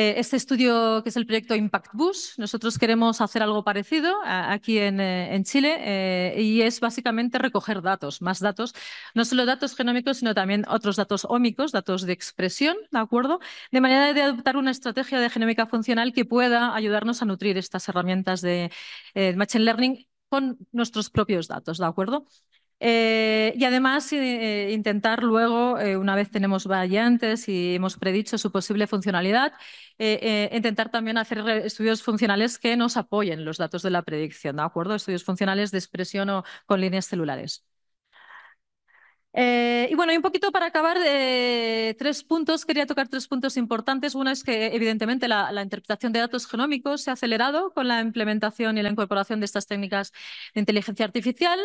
este estudio, que es el proyecto Impact Bus, nosotros queremos hacer algo parecido aquí en Chile y es básicamente recoger datos, más datos, no solo datos genómicos, sino también otros datos ómicos, datos de expresión, ¿de acuerdo? De manera de adoptar una estrategia de genómica funcional que pueda ayudarnos a nutrir estas herramientas de Machine Learning con nuestros propios datos, ¿de acuerdo? Y además intentar luego, una vez tenemos variantes y hemos predicho su posible funcionalidad, intentar también hacer estudios funcionales que nos apoyen los datos de la predicción, ¿de acuerdo? Estudios funcionales de expresión o con líneas celulares. Y bueno, y un poquito para acabar, tres puntos, quería tocar tres puntos importantes. Uno es que evidentemente la interpretación de datos genómicos se ha acelerado con la implementación y la incorporación de estas técnicas de inteligencia artificial,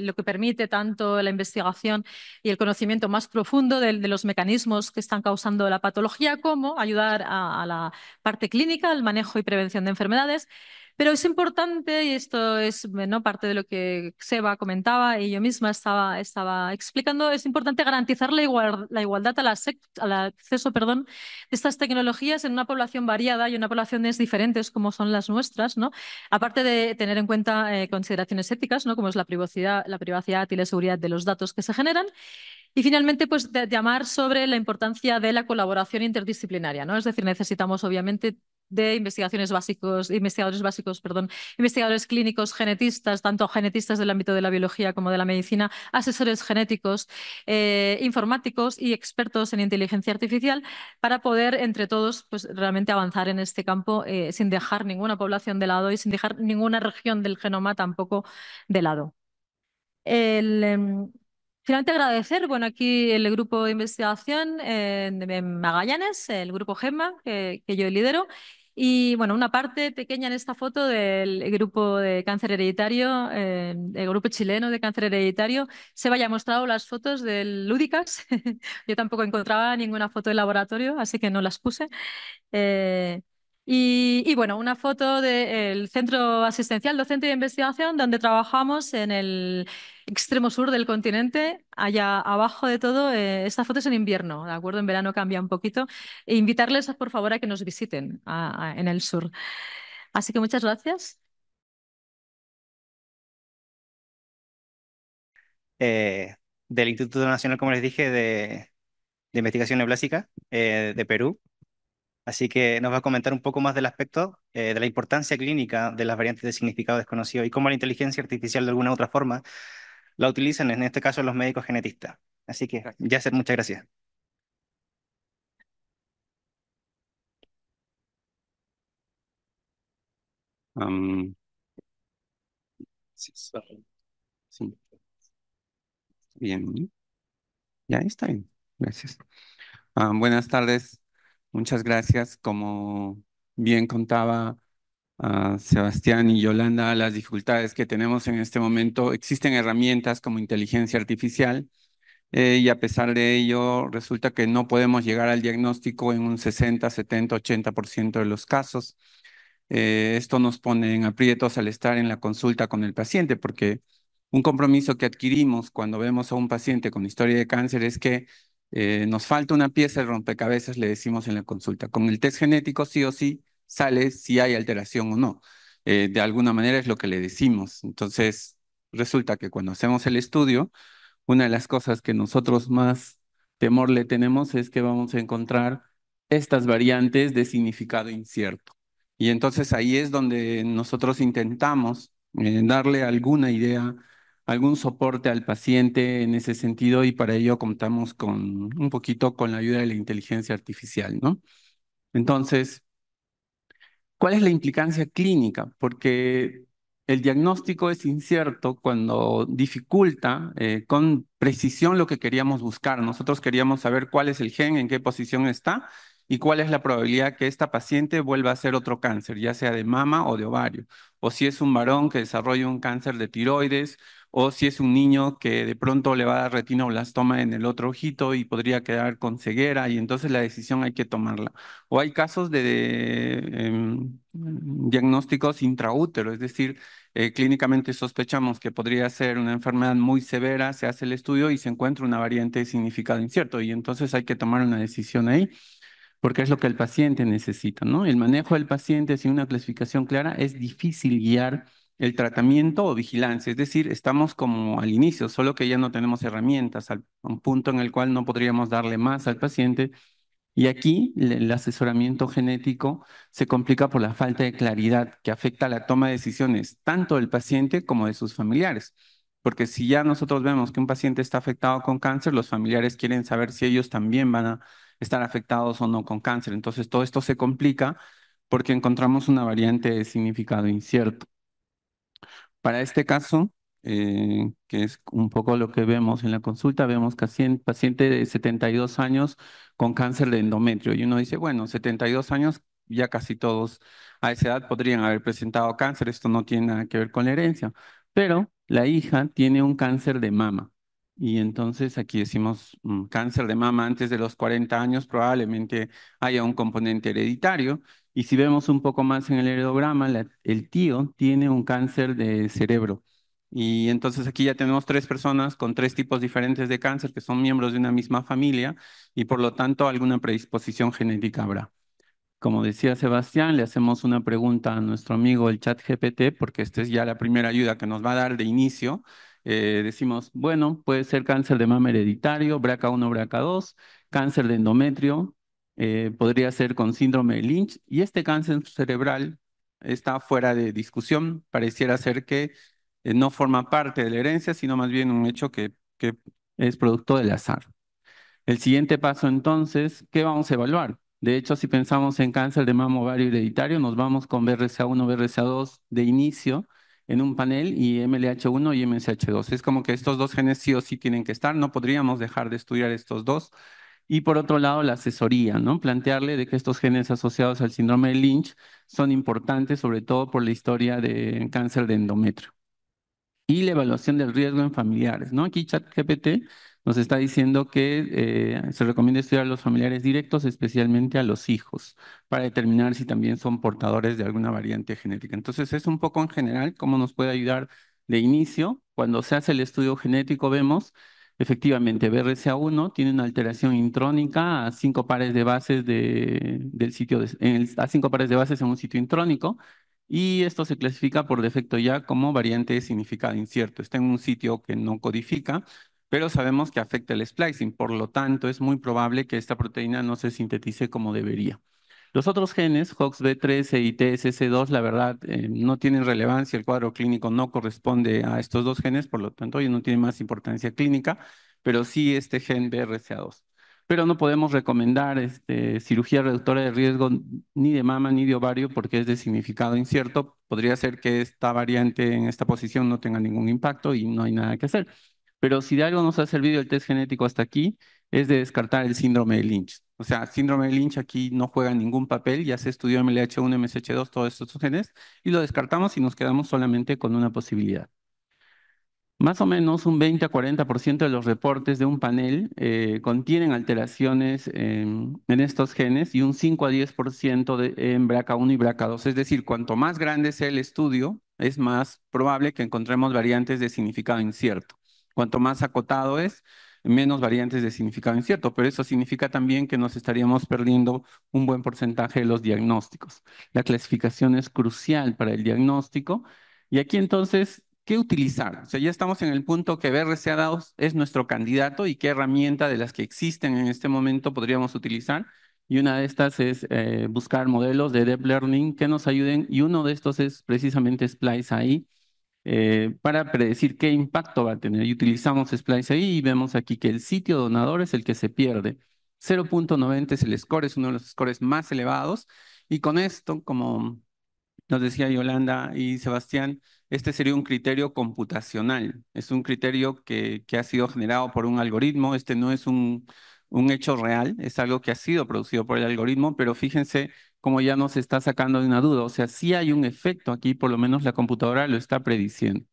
lo que permite tanto la investigación y el conocimiento más profundo de los mecanismos que están causando la patología, como ayudar a la parte clínica, al manejo y prevención de enfermedades. Pero es importante, y esto es, ¿no?, parte de lo que Seba comentaba y yo misma estaba explicando, es importante garantizar la igualdad al acceso, perdón, de estas tecnologías en una población variada y una poblaciones diferentes como son las nuestras, ¿no? Aparte de tener en cuenta consideraciones éticas, ¿no?, como es la privacidad y la seguridad de los datos que se generan. Y finalmente, pues llamar sobre la importancia de la colaboración interdisciplinaria, ¿no? Es decir, necesitamos obviamente de investigadores básicos, perdón, investigadores clínicos, genetistas, tanto genetistas del ámbito de la biología como de la medicina, asesores genéticos, informáticos y expertos en inteligencia artificial para poder entre todos, pues, realmente avanzar en este campo sin dejar ninguna población de lado y sin dejar ninguna región del genoma tampoco de lado. El, finalmente agradecer, bueno, aquí el grupo de investigación de Magallanes, el grupo GEMMA, que yo lidero, y bueno, una parte pequeña en esta foto del grupo de cáncer hereditario, el grupo chileno de cáncer hereditario. Se vaya mostrado las fotos del Lúdicas. Yo tampoco encontraba ninguna foto de laboratorio, así que no las puse. Eh, y bueno, una foto del centro asistencial docente de investigación donde trabajamos en el extremo sur del continente, allá abajo de todo. Esta foto es en invierno, ¿de acuerdo? En verano cambia un poquito. E invitarles, por favor, a que nos visiten en el sur. Así que muchas gracias. Eh, del Instituto Nacional, como les dije, de Investigación Neoplásica de Perú. Así que nos va a comentar un poco más del aspecto de la importancia clínica de las variantes de significado desconocido y cómo la inteligencia artificial de alguna u otra forma la utilizan, en este caso, los médicos genetistas. Así que, Yasser, muchas gracias. Am, sí, sí, bien, ¿no? Ya está bien, gracias. Buenas tardes, muchas gracias. Como bien contaba Sebastián y Yolanda, las dificultades que tenemos en este momento, existen herramientas como inteligencia artificial y a pesar de ello resulta que no podemos llegar al diagnóstico en un 60, 70, 80% de los casos. Esto nos pone en aprietos al estar en la consulta con el paciente, porque un compromiso que adquirimos cuando vemos a un paciente con historia de cáncer es que nos falta una pieza de rompecabezas, le decimos en la consulta. Con el test genético sí o sí sale si hay alteración o no. De alguna manera es lo que le decimos. Entonces, resulta que cuando hacemos el estudio, una de las cosas que nosotros más temor le tenemos es que vamos a encontrar estas variantes de significado incierto. Y entonces ahí es donde nosotros intentamos darle alguna idea, algún soporte al paciente en ese sentido y para ello contamos con un poquito con la ayuda de la inteligencia artificial, ¿no? Entonces, ¿cuál es la implicancia clínica? Porque el diagnóstico es incierto cuando dificulta con precisión lo que queríamos buscar. Nosotros queríamos saber cuál es el gen, en qué posición está y cuál es la probabilidad que esta paciente vuelva a hacer otro cáncer, ya sea de mama o de ovario, o si es un varón que desarrolla un cáncer de tiroides, o si es un niño que de pronto le va a dar retinoblastoma en el otro ojito y podría quedar con ceguera y entonces la decisión hay que tomarla. O hay casos de diagnósticos intraútero, es decir, clínicamente sospechamos que podría ser una enfermedad muy severa, se hace el estudio y se encuentra una variante de significado incierto y entonces hay que tomar una decisión ahí. porque es lo que el paciente necesita, ¿no? El manejo del paciente sin una clasificación clara es difícil guiar el tratamiento o vigilancia, es decir, estamos como al inicio, solo que ya no tenemos herramientas, a un punto en el cual no podríamos darle más al paciente y aquí el asesoramiento genético se complica por la falta de claridad que afecta a la toma de decisiones tanto del paciente como de sus familiares. Porque si ya nosotros vemos que un paciente está afectado con cáncer, los familiares quieren saber si ellos también van a estar afectados o no con cáncer. Entonces todo esto se complica porque encontramos una variante de significado incierto. Para este caso, que es un poco lo que vemos en la consulta, vemos que paciente de 72 años con cáncer de endometrio. Y uno dice, bueno, 72 años, ya casi todos a esa edad podrían haber presentado cáncer, esto no tiene nada que ver con la herencia. Pero la hija tiene un cáncer de mama. Y entonces aquí decimos cáncer de mama antes de los 40 años, probablemente haya un componente hereditario. Y si vemos un poco más en el heredograma, el tío tiene un cáncer de cerebro. Y entonces aquí ya tenemos tres personas con tres tipos diferentes de cáncer que son miembros de una misma familia y por lo tanto alguna predisposición genética habrá. Como decía Sebastián, le hacemos una pregunta a nuestro amigo el chat GPT, porque esta es ya la primera ayuda que nos va a dar de inicio. Decimos, bueno, puede ser cáncer de mama hereditario, BRCA1, BRCA2, cáncer de endometrio, podría ser con síndrome de Lynch, y este cáncer cerebral está fuera de discusión. Pareciera ser que no forma parte de la herencia, sino más bien un hecho que es producto del azar. El siguiente paso entonces, ¿qué vamos a evaluar? De hecho, si pensamos en cáncer de mama ovario hereditario, nos vamos con BRCA1, BRCA2 de inicio en un panel y MLH1 y MSH2. Es como que estos dos genes sí o sí tienen que estar, no podríamos dejar de estudiar estos dos. Y por otro lado, la asesoría, ¿no? Plantearle de que estos genes asociados al síndrome de Lynch son importantes, sobre todo por la historia de cáncer de endometrio y la evaluación del riesgo en familiares, ¿no? Aquí ChatGPT nos está diciendo que se recomienda estudiar a los familiares directos, especialmente a los hijos, para determinar si también son portadores de alguna variante genética. Entonces, es un poco en general cómo nos puede ayudar de inicio. Cuando se hace el estudio genético, vemos efectivamente BRCA1 tiene una alteración intrónica a 5 pares de bases del sitio, a 5 pares de bases en un sitio intrónico y esto se clasifica por defecto ya como variante de significado incierto. Está en un sitio que no codifica, pero sabemos que afecta el splicing. Por lo tanto, es muy probable que esta proteína no se sintetice como debería. Los otros genes, HOXB13 y TSC2, la verdad, no tienen relevancia. El cuadro clínico no corresponde a estos dos genes, por lo tanto, ellos no tienen más importancia clínica, pero sí este gen BRCA2. Pero no podemos recomendar cirugía reductora de riesgo ni de mama ni de ovario porque es de significado incierto. Podría ser que esta variante en esta posición no tenga ningún impacto y no hay nada que hacer. Pero si de algo nos ha servido el test genético hasta aquí, es de descartar el síndrome de Lynch. O sea, síndrome de Lynch aquí no juega ningún papel, ya se estudió MLH1, MSH2, todos estos genes, y lo descartamos y nos quedamos solamente con una posibilidad. Más o menos un 20 a 40% de los reportes de un panel contienen alteraciones en estos genes y un 5 a 10% en BRCA1 y BRCA2. Es decir, cuanto más grande sea el estudio, es más probable que encontremos variantes de significado incierto. Cuanto más acotado es, menos variantes de significado incierto, pero eso significa también que nos estaríamos perdiendo un buen porcentaje de los diagnósticos. La clasificación es crucial para el diagnóstico y aquí entonces, ¿qué utilizar? O sea, ya estamos en el punto que BRCA2 es nuestro candidato y qué herramienta de las que existen en este momento podríamos utilizar. Y una de estas es buscar modelos de Deep Learning que nos ayuden y uno de estos es precisamente Splice AI para predecir qué impacto va a tener. Y utilizamos Splice AI y vemos aquí que el sitio donador es el que se pierde. 0.90 es el score, es uno de los scores más elevados. Y con esto, como nos decía Yolanda y Sebastián, este sería un criterio computacional. Es un criterio que ha sido generado por un algoritmo. Este no es un hecho real, es algo que ha sido producido por el algoritmo, pero fíjense cómo ya nos está sacando de una duda. O sea, sí hay un efecto aquí, por lo menos la computadora lo está prediciendo.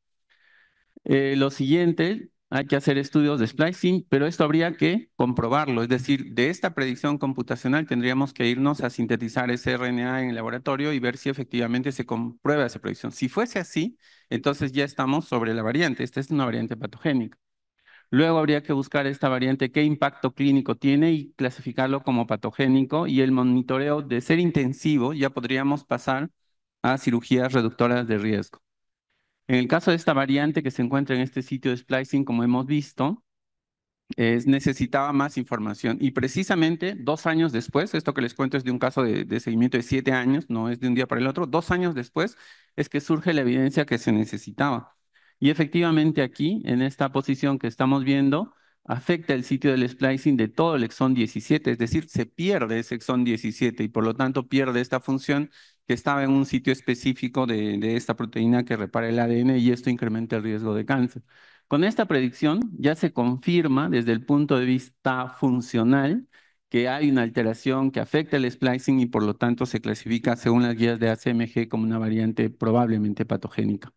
Lo siguiente, hay que hacer estudios de splicing, pero esto habría que comprobarlo. Es decir, de esta predicción computacional tendríamos que irnos a sintetizar ese RNA en el laboratorio y ver si efectivamente se comprueba esa predicción. Si fuese así, entonces ya estamos sobre la variante. Esta es una variante patogénica. Luego habría que buscar esta variante, qué impacto clínico tiene y clasificarlo como patogénico, y el monitoreo, de ser intensivo, ya podríamos pasar a cirugías reductoras de riesgo. En el caso de esta variante que se encuentra en este sitio de splicing, como hemos visto, necesitaba más información. Y precisamente 2 años después, esto que les cuento es de un caso de seguimiento de 7 años, no es de un día para el otro, 2 años después es que surge la evidencia que se necesitaba. Y efectivamente aquí, en esta posición que estamos viendo, afecta el sitio del splicing de todo el exón 17, es decir, se pierde ese exón 17 y por lo tanto pierde esta función que estaba en un sitio específico de esta proteína que repara el ADN, y esto incrementa el riesgo de cáncer. Con esta predicción ya se confirma desde el punto de vista funcional que hay una alteración que afecta el splicing y por lo tanto se clasifica según las guías de ACMG como una variante probablemente patogénica.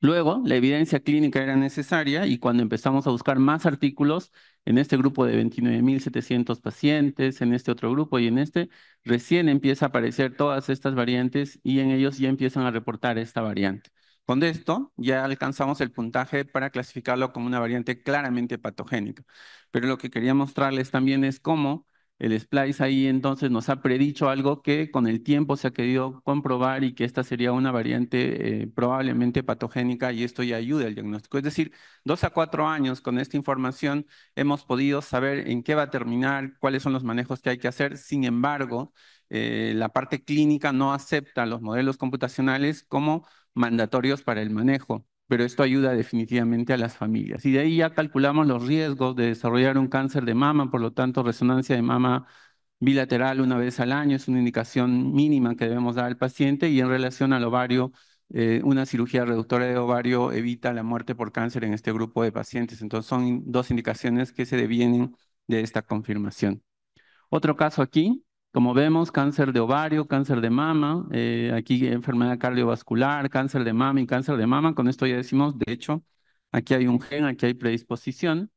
Luego, la evidencia clínica era necesaria, y cuando empezamos a buscar más artículos en este grupo de 29.700 pacientes, en este otro grupo y en este, recién empieza a aparecer todas estas variantes y en ellos ya empiezan a reportar esta variante. Con esto ya alcanzamos el puntaje para clasificarlo como una variante claramente patogénica. Pero lo que quería mostrarles también es cómo el splice ahí entonces nos ha predicho algo que con el tiempo se ha querido comprobar, y que esta sería una variante probablemente patogénica, y esto ya ayuda al diagnóstico. Es decir, 2 a 4 años con esta información hemos podido saber en qué va a terminar, cuáles son los manejos que hay que hacer. Sin embargo, la parte clínica no acepta los modelos computacionales como mandatorios para el manejo, pero esto ayuda definitivamente a las familias. Y de ahí ya calculamos los riesgos de desarrollar un cáncer de mama. Por lo tanto, resonancia de mama bilateral una vez al año es una indicación mínima que debemos dar al paciente, y en relación al ovario, una cirugía reductora de ovario evita la muerte por cáncer en este grupo de pacientes. Entonces son dos indicaciones que se devienen de esta confirmación. Otro caso aquí, como vemos, cáncer de ovario, cáncer de mama, aquí enfermedad cardiovascular, cáncer de mama y cáncer de mama. Con esto ya decimos, de hecho, aquí hay un gen, aquí hay predisposición.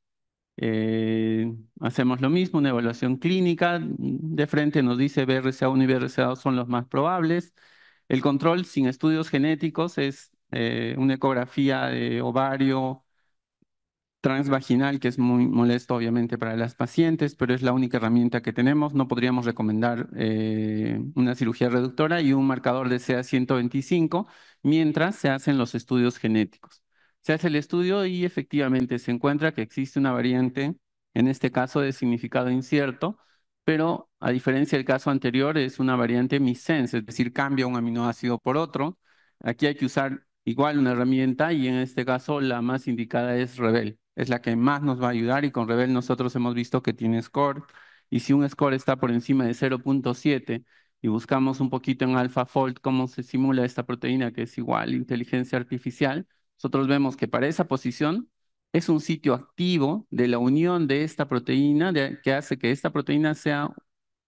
Hacemos lo mismo, una evaluación clínica. De frente nos dice BRCA1 y BRCA2 son los más probables. El control sin estudios genéticos es una ecografía de ovario transvaginal, que es muy molesto obviamente para las pacientes, pero es la única herramienta que tenemos. No podríamos recomendar una cirugía reductora y un marcador de CA 125 mientras se hacen los estudios genéticos. Se hace el estudio y efectivamente se encuentra que existe una variante, en este caso de significado incierto, pero a diferencia del caso anterior es una variante missense, es decir, cambia un aminoácido por otro. Aquí hay que usar igual una herramienta, y en este caso la más indicada es Rebel. Es la que más nos va a ayudar, y con Rebel nosotros hemos visto que tiene score. Y si un score está por encima de 0.7 y buscamos un poquito en AlphaFold cómo se simula esta proteína, que es igual inteligencia artificial, nosotros vemos que para esa posición es un sitio activo de la unión de esta proteína, que hace que esta proteína sea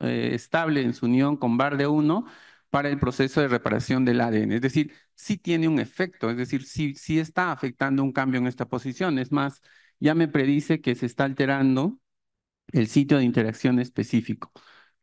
estable en su unión con BAR-D1 para el proceso de reparación del ADN. Es decir, sí tiene un efecto, es decir, sí está afectando un cambio en esta posición. Es más, ya me predice que se está alterando el sitio de interacción específico.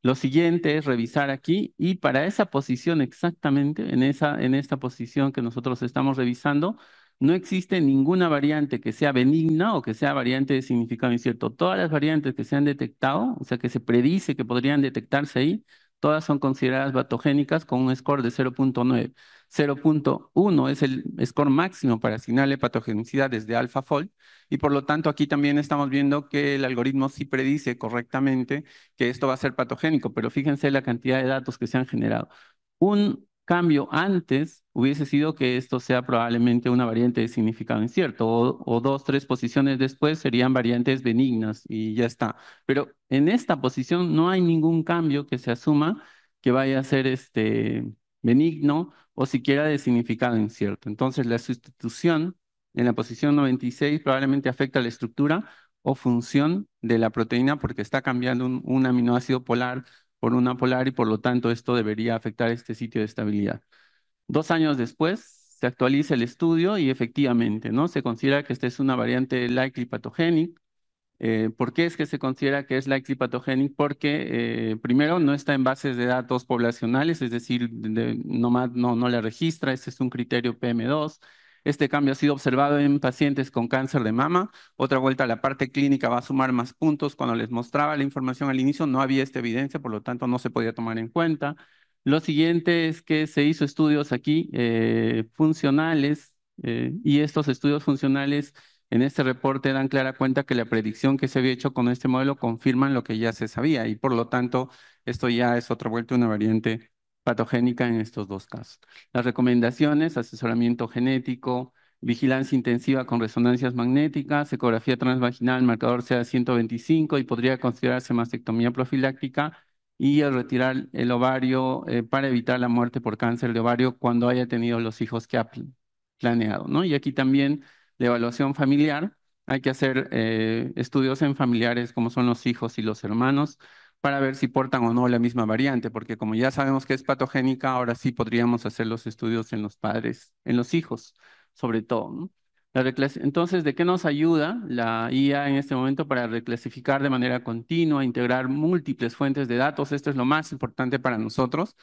Lo siguiente es revisar aquí, y para esa posición exactamente, en esta posición que nosotros estamos revisando, no existe ninguna variante que sea benigna o que sea variante de significado incierto. Todas las variantes que se han detectado, o sea, que se predice que podrían detectarse ahí, todas son consideradas patogénicas con un score de 0.9. 0.1 es el score máximo para asignarle patogenicidad desde AlphaFold, y por lo tanto aquí también estamos viendo que el algoritmo sí predice correctamente que esto va a ser patogénico, pero fíjense la cantidad de datos que se han generado. Un cambio antes hubiese sido que esto sea probablemente una variante de significado incierto, o 2, 3 posiciones después serían variantes benignas y ya está. Pero en esta posición no hay ningún cambio que se asuma que vaya a ser benigno o siquiera de significado incierto. Entonces la sustitución en la posición 96 probablemente afecta la estructura o función de la proteína, porque está cambiando un aminoácido polar por una polar, y por lo tanto esto debería afectar este sitio de estabilidad. 2 años después se actualiza el estudio y efectivamente, ¿no? Se considera que esta es una variante likely pathogenic. ¿Por qué es que se considera que es likely pathogenic? Porque primero no está en bases de datos poblacionales, es decir, nomás no la registra, ese es un criterio PM2. Este cambio ha sido observado en pacientes con cáncer de mama. Otra vuelta, la parte clínica va a sumar más puntos. Cuando les mostraba la información al inicio, no había esta evidencia, por lo tanto no se podía tomar en cuenta. Lo siguiente es que se hizo estudios aquí funcionales y estos estudios funcionales en este reporte dan clara cuenta que la predicción que se había hecho con este modelo confirman lo que ya se sabía y por lo tanto esto ya es otra vuelta una variante patogénica en estos dos casos. Las recomendaciones, asesoramiento genético, vigilancia intensiva con resonancias magnéticas, ecografía transvaginal, marcador CA 125 y podría considerarse mastectomía profiláctica y el retirar el ovario para evitar la muerte por cáncer de ovario cuando haya tenido los hijos que ha planeado, ¿no? Y aquí también la evaluación familiar. Hay que hacer estudios en familiares como son los hijos y los hermanos para ver si portan o no la misma variante, porque como ya sabemos que es patogénica, ahora sí podríamos hacer los estudios en los padres, en los hijos, sobre todo, ¿no? Entonces, ¿de qué nos ayuda la IA en este momento para reclasificar de manera continua, integrar múltiples fuentes de datos? Esto es lo más importante para nosotros.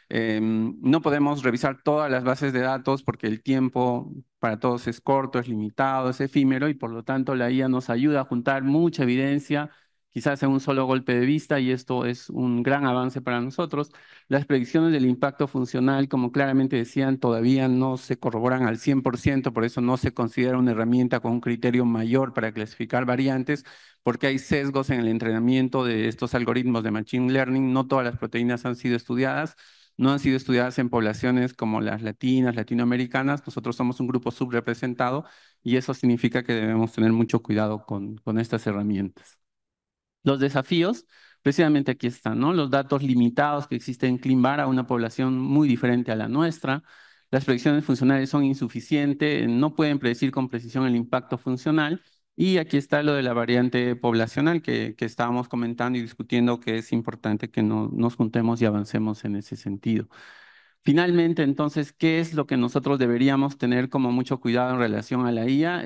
No podemos revisar todas las bases de datos porque el tiempo para todos es corto, es limitado, es efímero y por lo tanto la IA nos ayuda a juntar mucha evidencia, quizás en un solo golpe de vista y esto es un gran avance para nosotros. Las predicciones del impacto funcional, como claramente decían, todavía no se corroboran al 100%, por eso no se considera una herramienta con un criterio mayor para clasificar variantes, porque hay sesgos en el entrenamiento de estos algoritmos de Machine Learning. No todas las proteínas han sido estudiadas, no han sido estudiadas en poblaciones como las latinas, latinoamericanas. Nosotros somos un grupo subrepresentado y eso significa que debemos tener mucho cuidado con estas herramientas. Los desafíos, precisamente aquí están, ¿no? Los datos limitados que existen en ClinVar a una población muy diferente a la nuestra. Las predicciones funcionales son insuficientes, no pueden predecir con precisión el impacto funcional. Y aquí está lo de la variante poblacional que estábamos comentando y discutiendo, que es importante que nos juntemos y avancemos en ese sentido. Finalmente, entonces, ¿qué es lo que nosotros deberíamos tener como mucho cuidado en relación a la IA?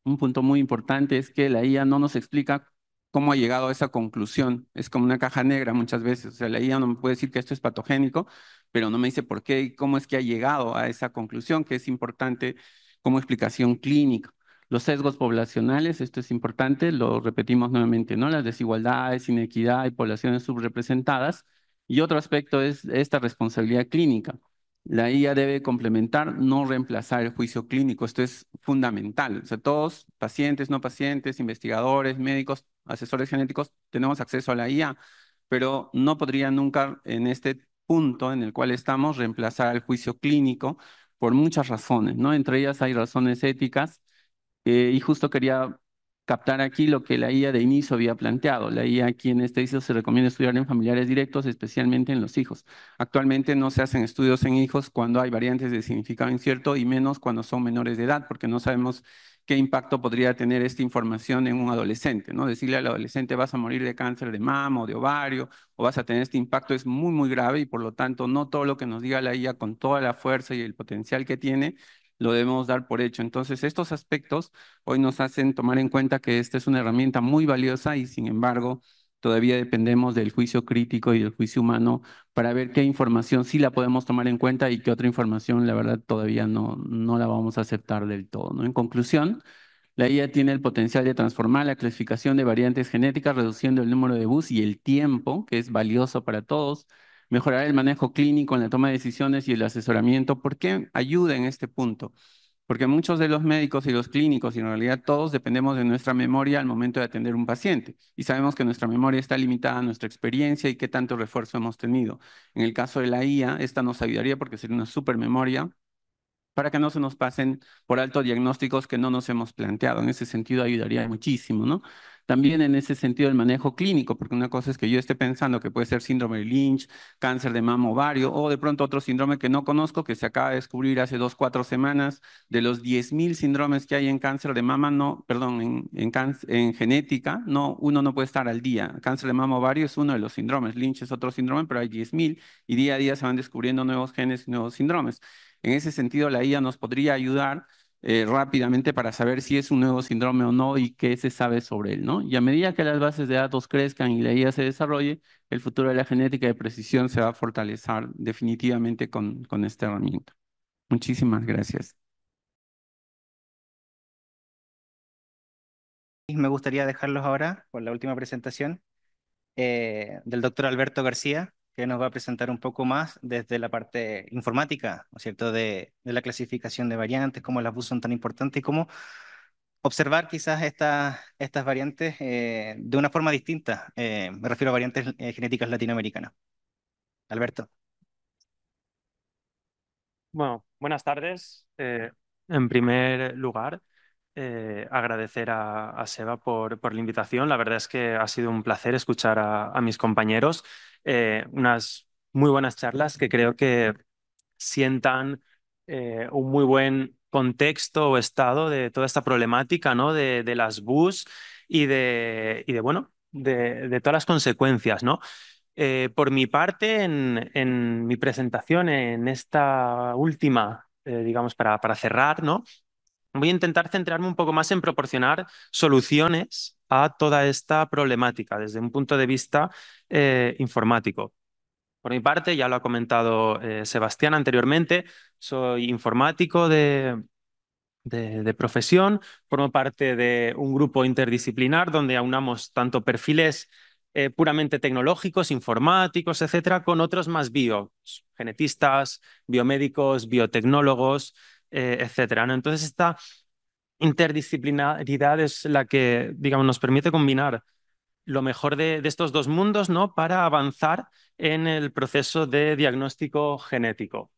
Un punto muy importante es que la IA no nos explica cómo ha llegado a esa conclusión. Es como una caja negra muchas veces. O sea, la IA no me puede decir que esto es patogénico, pero no me dice por qué y cómo es que ha llegado a esa conclusión, que es importante como explicación clínica. Los sesgos poblacionales, esto es importante, lo repetimos nuevamente, ¿no? Las desigualdades, inequidad y poblaciones subrepresentadas. Y otro aspecto es esta responsabilidad clínica. La IA debe complementar, no reemplazar el juicio clínico. Esto es fundamental. O sea, todos, pacientes, no pacientes, investigadores, médicos, asesores genéticos, tenemos acceso a la IA, pero no podría nunca en este punto en el cual estamos reemplazar el juicio clínico por muchas razones, ¿no? Entre ellas hay razones éticas y justo quería captar aquí lo que la IA de inicio había planteado. La IA aquí en este inicio se recomienda estudiar en familiares directos, especialmente en los hijos. Actualmente no se hacen estudios en hijos cuando hay variantes de significado incierto y menos cuando son menores de edad, porque no sabemos qué impacto podría tener esta información en un adolescente, ¿no? Decirle al adolescente vas a morir de cáncer de mama o de ovario o vas a tener este impacto es muy, muy grave y por lo tanto no todo lo que nos diga la IA con toda la fuerza y el potencial que tiene lo debemos dar por hecho. Entonces, estos aspectos hoy nos hacen tomar en cuenta que esta es una herramienta muy valiosa y sin embargo todavía dependemos del juicio crítico y del juicio humano para ver qué información sí la podemos tomar en cuenta y qué otra información la verdad todavía no la vamos a aceptar del todo, ¿no? En conclusión, la IA tiene el potencial de transformar la clasificación de variantes genéticas, reduciendo el número de bus y el tiempo, que es valioso para todos, mejorar el manejo clínico en la toma de decisiones y el asesoramiento. ¿Por qué ayuda en este punto? Porque muchos de los médicos y los clínicos, y en realidad todos, dependemos de nuestra memoria al momento de atender un paciente. Y sabemos que nuestra memoria está limitada a nuestra experiencia y qué tanto refuerzo hemos tenido. En el caso de la IA, esta nos ayudaría porque sería una supermemoria para que no se nos pasen por alto diagnósticos que no nos hemos planteado. En ese sentido ayudaría muchísimo, ¿no? También en ese sentido el manejo clínico, porque una cosa es que yo esté pensando que puede ser síndrome de Lynch, cáncer de mama ovario o de pronto otro síndrome que no conozco, que se acaba de descubrir hace 2, 4 semanas. De los 10.000 síndromes que hay en cáncer de mama, no, perdón, en genética, no, uno no puede estar al día. Cáncer de mama ovario es uno de los síndromes, Lynch es otro síndrome, pero hay 10.000 y día a día se van descubriendo nuevos genes y nuevos síndromes. En ese sentido, la IA nos podría ayudar rápidamente para saber si es un nuevo síndrome o no y qué se sabe sobre él, ¿no? Y a medida que las bases de datos crezcan y la IA se desarrolle, el futuro de la genética de precisión se va a fortalecer definitivamente con esta herramienta. Muchísimas gracias. Y me gustaría dejarlos ahora con la última presentación del doctor Alberto García, que nos va a presentar un poco más desde la parte informática, ¿no es cierto?, de la clasificación de variantes, cómo las BUS son tan importantes y cómo observar quizás estas variantes de una forma distinta. Me refiero a variantes genéticas latinoamericanas. Alberto. Bueno, buenas tardes. En primer lugar, agradecer a Seba por la invitación. La verdad es que ha sido un placer escuchar a mis compañeros. Unas muy buenas charlas que creo que sientan un muy buen contexto o estado de toda esta problemática, ¿no? De las BUS bueno, de todas las consecuencias, ¿no? Por mi parte, en mi presentación, en esta última, digamos, para cerrar, ¿no? Voy a intentar centrarme un poco más en proporcionar soluciones a toda esta problemática desde un punto de vista informático. Por mi parte, ya lo ha comentado Sebastián anteriormente, soy informático de profesión, formo parte de un grupo interdisciplinar donde aunamos tanto perfiles puramente tecnológicos, informáticos, etcétera, con otros más genetistas, biomédicos, biotecnólogos, etcétera, ¿no? Entonces, esta interdisciplinaridad es la que, digamos, nos permite combinar lo mejor de estos dos mundos, ¿no? Para avanzar en el proceso de diagnóstico genético.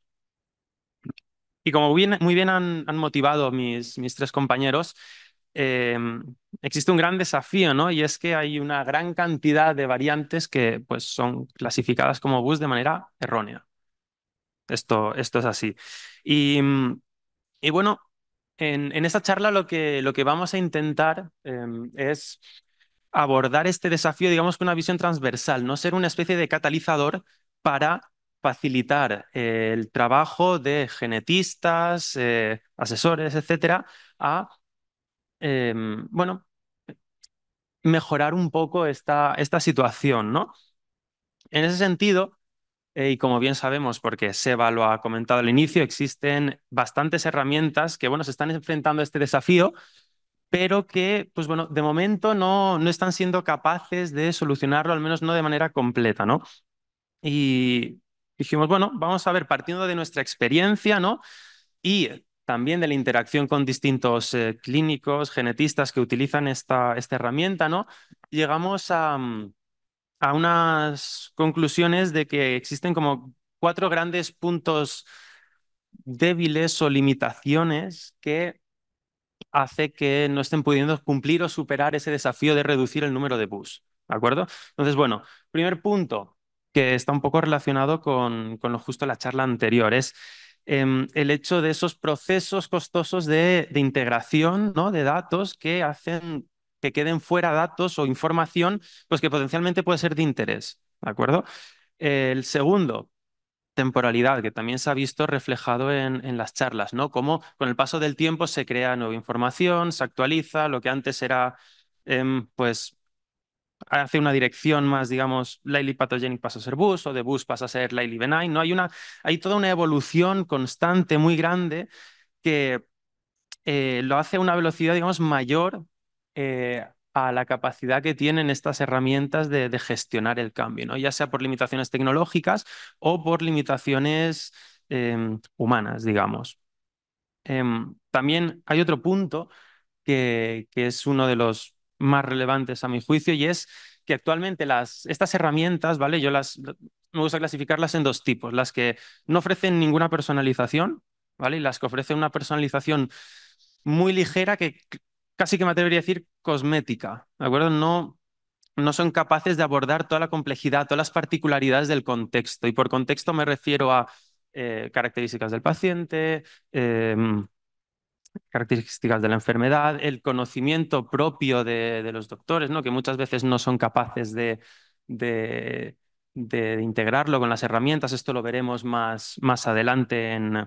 Y como muy bien han motivado mis tres compañeros, eh, existe un gran desafío, ¿no? Y es que hay una gran cantidad de variantes que pues, son clasificadas como BUS de manera errónea. Esto es así. Y, y bueno, en esta charla lo que vamos a intentar es abordar este desafío, digamos, con una visión transversal, no ser una especie de catalizador para facilitar el trabajo de genetistas, asesores, etcétera, a, bueno, mejorar un poco esta situación, ¿no? En ese sentido, y como bien sabemos, porque Seba lo ha comentado al inicio, existen bastantes herramientas que, bueno, se están enfrentando a este desafío, pero que, pues bueno, de momento no están siendo capaces de solucionarlo, al menos no de manera completa, ¿no? Y dijimos, bueno, vamos a ver, partiendo de nuestra experiencia, ¿no? Y también de la interacción con distintos clínicos, genetistas que utilizan esta herramienta, ¿no? Llegamos a unas conclusiones de que existen como cuatro grandes puntos débiles o limitaciones que hace que no estén pudiendo cumplir o superar ese desafío de reducir el número de bus. ¿De acuerdo? Entonces, bueno, primer punto que está un poco relacionado con lo justo de la charla anterior es el hecho de esos procesos costosos de integración, ¿no? De datos que hacen que queden fuera datos o información pues que potencialmente puede ser de interés. ¿De acuerdo? El segundo, temporalidad, que también se ha visto reflejado en las charlas, ¿no? Cómo con el paso del tiempo se crea nueva información, se actualiza, lo que antes era, pues, hace una dirección más, digamos, Lightly Pathogenic pasa a ser BUS o de BUS pasa a ser Lightly Benign, ¿no? Hay toda una evolución constante muy grande que lo hace a una velocidad, digamos, mayor a la capacidad que tienen estas herramientas de gestionar el cambio, ¿no? Ya sea por limitaciones tecnológicas o por limitaciones humanas, digamos. También hay otro punto que es uno de los más relevantes a mi juicio y es que actualmente estas herramientas, ¿vale? Me gusta clasificarlas en dos tipos, las que no ofrecen ninguna personalización, ¿vale? Y las que ofrecen una personalización muy ligera que casi que me atrevería a decir cosmética, ¿de acuerdo? No son capaces de abordar toda la complejidad, todas las particularidades del contexto. Y por contexto me refiero a características del paciente, características de la enfermedad, el conocimiento propio de los doctores, ¿no? Que muchas veces no son capaces de, de integrarlo con las herramientas. Esto lo veremos más adelante en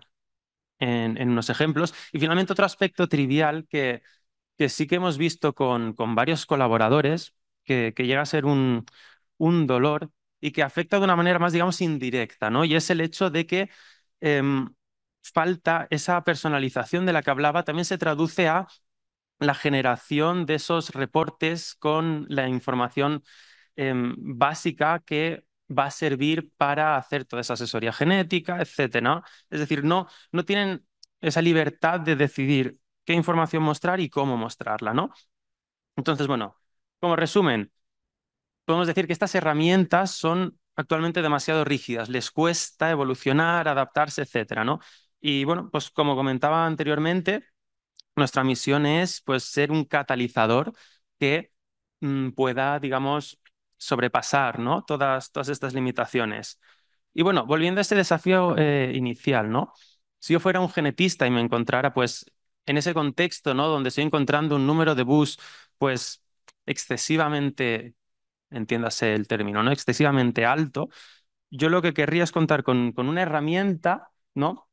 unos ejemplos. Y finalmente otro aspecto trivial que sí que hemos visto con varios colaboradores, que llega a ser un dolor y que afecta de una manera más, digamos, indirecta, ¿no? Y es el hecho de que em, falta esa personalización de la que hablaba, también se traduce a la generación de esos reportes con la información básica que va a servir para hacer toda esa asesoría genética, etcétera, ¿no? Es decir, no tienen esa libertad de decidir qué información mostrar y cómo mostrarla, ¿no? Entonces, bueno, como resumen, podemos decir que estas herramientas son actualmente demasiado rígidas, les cuesta evolucionar, adaptarse, etcétera, ¿no? Y bueno, pues como comentaba anteriormente, nuestra misión es pues ser un catalizador que pueda, digamos, sobrepasar, ¿no? Todas estas limitaciones. Y bueno, volviendo a este desafío inicial, ¿no? Si yo fuera un genetista y me encontrara pues en ese contexto, ¿no? Donde estoy encontrando un número de bus pues excesivamente, entiéndase el término, ¿no? Excesivamente alto, yo lo que querría es contar con una herramienta, ¿no?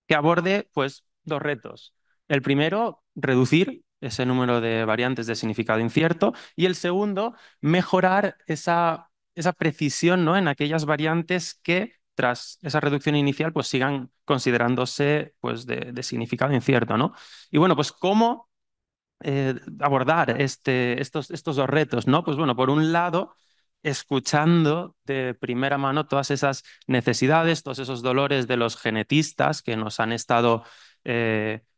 Que aborde pues dos retos. El primero, reducir ese número de variantes de significado incierto y el segundo, mejorar esa precisión, ¿no? En aquellas variantes que tras esa reducción inicial pues sigan considerándose pues de significado incierto, ¿no? Y bueno, pues ¿cómo abordar estos dos retos, ¿no? Pues bueno, por un lado, escuchando de primera mano todas esas necesidades, todos esos dolores de los genetistas que nos han estado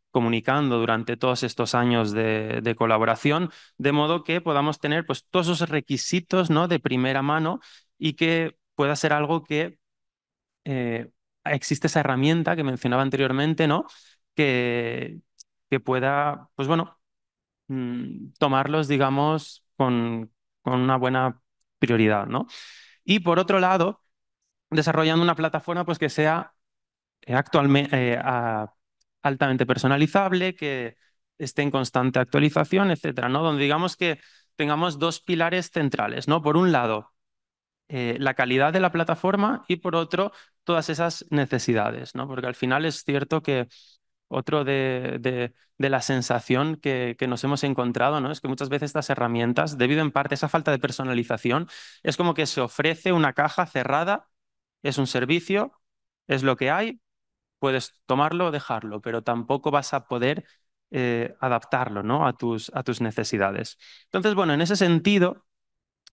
comunicando durante todos estos años de colaboración, de modo que podamos tener pues todos esos requisitos, ¿no? De primera mano y que pueda ser algo que existe esa herramienta que mencionaba anteriormente, ¿no? Que, que pueda, pues bueno, tomarlos, digamos, con una buena prioridad, ¿no? Y por otro lado, desarrollando una plataforma pues, que sea actualmente altamente personalizable, que esté en constante actualización, etcétera, ¿no? Donde digamos que tengamos dos pilares centrales, ¿no? Por un lado, la calidad de la plataforma y por otro, todas esas necesidades, ¿no? Porque al final es cierto que otro de la sensación que nos hemos encontrado, ¿no? Es que muchas veces estas herramientas, debido en parte a esa falta de personalización, es como que se ofrece una caja cerrada, es un servicio, es lo que hay, puedes tomarlo o dejarlo, pero tampoco vas a poder adaptarlo, ¿no? a tus necesidades. Entonces, bueno, en ese sentido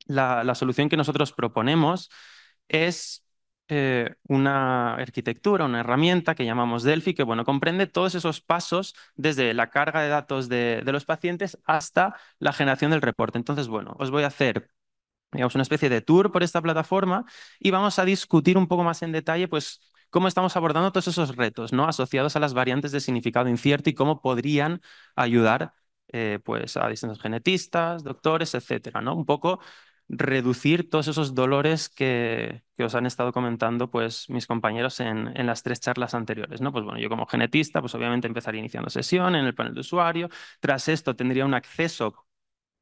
la solución que nosotros proponemos es una arquitectura, una herramienta que llamamos Delphi, que bueno, comprende todos esos pasos desde la carga de datos de los pacientes hasta la generación del reporte. Entonces, bueno, os voy a hacer digamos, una especie de tour por esta plataforma y vamos a discutir un poco más en detalle, pues, cómo estamos abordando todos esos retos, ¿no? Asociados a las variantes de significado incierto y cómo podrían ayudar, pues, a distintos genetistas, doctores, etcétera, ¿no? Un poco reducir todos esos dolores que os han estado comentando, pues, mis compañeros en las tres charlas anteriores, ¿no? Pues, bueno, yo como genetista, pues, obviamente empezaría iniciando sesión en el panel de usuario. Tras esto tendría un acceso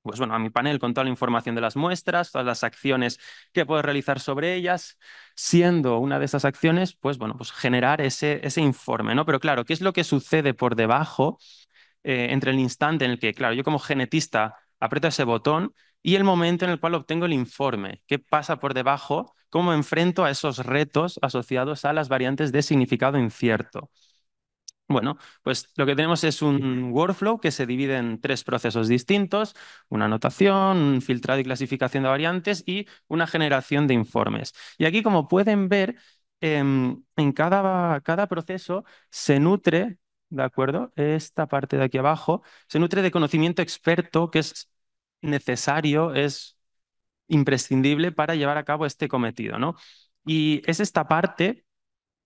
pues bueno, a mi panel con toda la información de las muestras, todas las acciones que puedo realizar sobre ellas, siendo una de esas acciones, pues bueno, pues generar ese informe, ¿no? Pero claro, ¿qué es lo que sucede por debajo entre el instante en el que, claro, yo como genetista aprieto ese botón y el momento en el cual obtengo el informe? ¿Qué pasa por debajo? ¿Cómo me enfrento a esos retos asociados a las variantes de significado incierto? Bueno, pues lo que tenemos es un workflow que se divide en tres procesos distintos: una anotación, un filtrado y clasificación de variantes y una generación de informes. Y aquí, como pueden ver, en cada proceso se nutre, ¿de acuerdo? Esta parte de aquí abajo se nutre de conocimiento experto que es necesario, es imprescindible para llevar a cabo este cometido, ¿no? Y es esta parte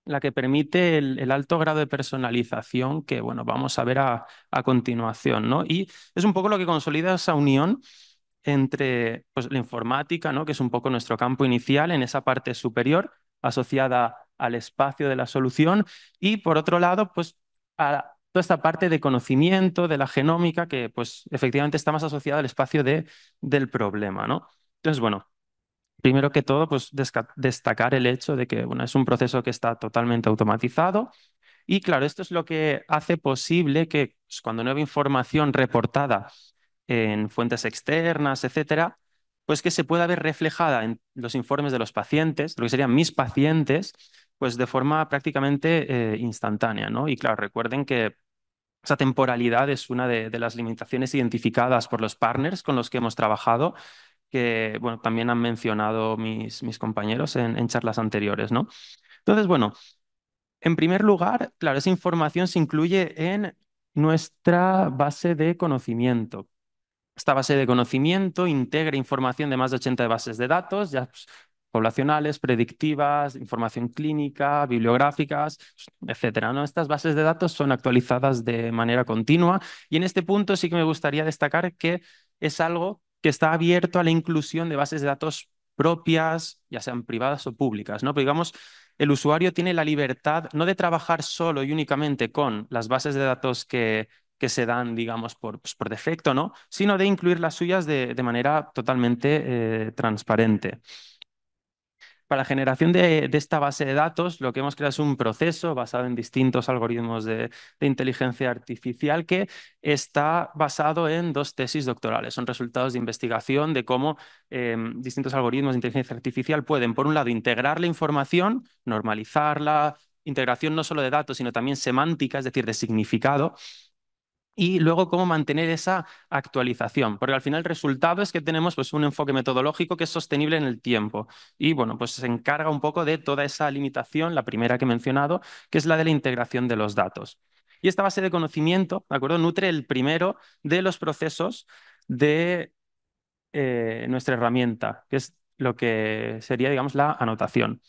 la que permite el alto grado de personalización que, bueno, vamos a ver a continuación, ¿no? Y es un poco lo que consolida esa unión entre pues, la informática, ¿no? Que es un poco nuestro campo inicial en esa parte superior, asociada al espacio de la solución, y por otro lado, pues, a toda esta parte de conocimiento de la genómica que, pues, efectivamente está más asociada al espacio del problema, ¿no? Entonces, bueno. Primero que todo, pues destacar el hecho de que bueno, es un proceso que está totalmente automatizado y claro, esto es lo que hace posible que pues, cuando no hay información reportada en fuentes externas, etcétera, pues que se pueda ver reflejada en los informes de los pacientes, lo que serían mis pacientes, pues de forma prácticamente instantánea, ¿no? Y claro, recuerden que Esa temporalidad es una de las limitaciones identificadas por los partners con los que hemos trabajado, que bueno, también han mencionado mis compañeros en charlas anteriores, ¿no? Entonces, bueno, en primer lugar, claro, esa información se incluye en nuestra base de conocimiento. Esta base de conocimiento integra información de más de 80 bases de datos, ya pues, poblacionales, predictivas, información clínica, bibliográficas, etcétera, ¿no? Estas bases de datos son actualizadas de manera continua y en este punto sí que me gustaría destacar que es algo que está abierto a la inclusión de bases de datos propias, ya sean privadas o públicas, ¿no? Pero digamos, el usuario tiene la libertad no de trabajar solo y únicamente con las bases de datos que se dan, digamos, pues, por defecto, ¿no? Sino de incluir las suyas de manera totalmente transparente. Para la generación de esta base de datos, lo que hemos creado es un proceso basado en distintos algoritmos de inteligencia artificial que está basado en 2 tesis doctorales. Son resultados de investigación de cómo distintos algoritmos de inteligencia artificial pueden, por un lado, integrar la información, normalizarla, integración no solo de datos, sino también semántica, es decir, de significado, y luego cómo mantener esa actualización, porque al final el resultado es que tenemos pues, un enfoque metodológico que es sostenible en el tiempo y bueno, pues se encarga un poco de toda esa limitación, la primera que he mencionado, que es la de la integración de los datos. Y esta base de conocimiento, ¿de acuerdo? Nutre el primero de los procesos de nuestra herramienta, que es lo que sería, digamos, la anotación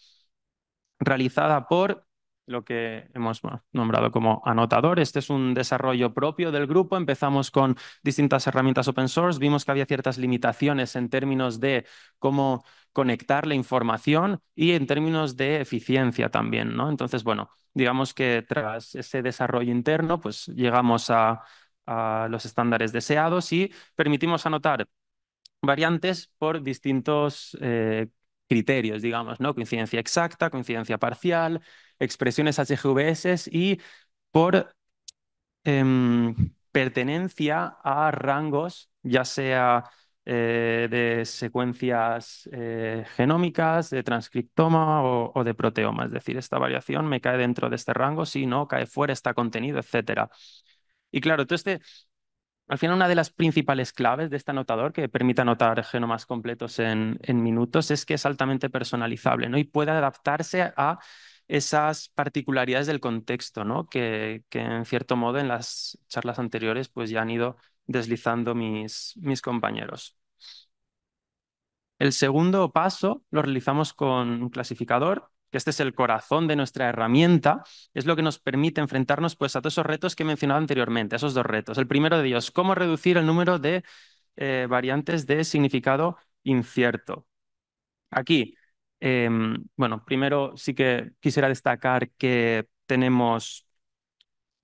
realizada por lo que hemos nombrado como anotador. Este es un desarrollo propio del grupo. Empezamos con distintas herramientas open source. Vimos que había ciertas limitaciones en términos de cómo conectar la información y en términos de eficiencia también, ¿no? Entonces, bueno, digamos que tras ese desarrollo interno, pues llegamos a los estándares deseados y permitimos anotar variantes por distintos criterios, digamos, ¿no? Coincidencia exacta, coincidencia parcial, expresiones HGVS y por pertenencia a rangos, ya sea de secuencias genómicas, de transcriptoma o de proteoma. Es decir, esta variación me cae dentro de este rango, si no, cae fuera, está contenido, etcétera. Y claro, todo este al final, una de las principales claves de este anotador que permite anotar genomas completos en minutos es que es altamente personalizable, ¿no? Y puede adaptarse a esas particularidades del contexto, ¿no? Que en cierto modo en las charlas anteriores pues ya han ido deslizando mis compañeros. El segundo paso lo realizamos con un clasificador, que este es el corazón de nuestra herramienta, es lo que nos permite enfrentarnos pues, a todos esos retos que he mencionado anteriormente, esos 2 retos. El primero de ellos, cómo reducir el número de variantes de significado incierto. Aquí, bueno, primero sí que quisiera destacar que tenemos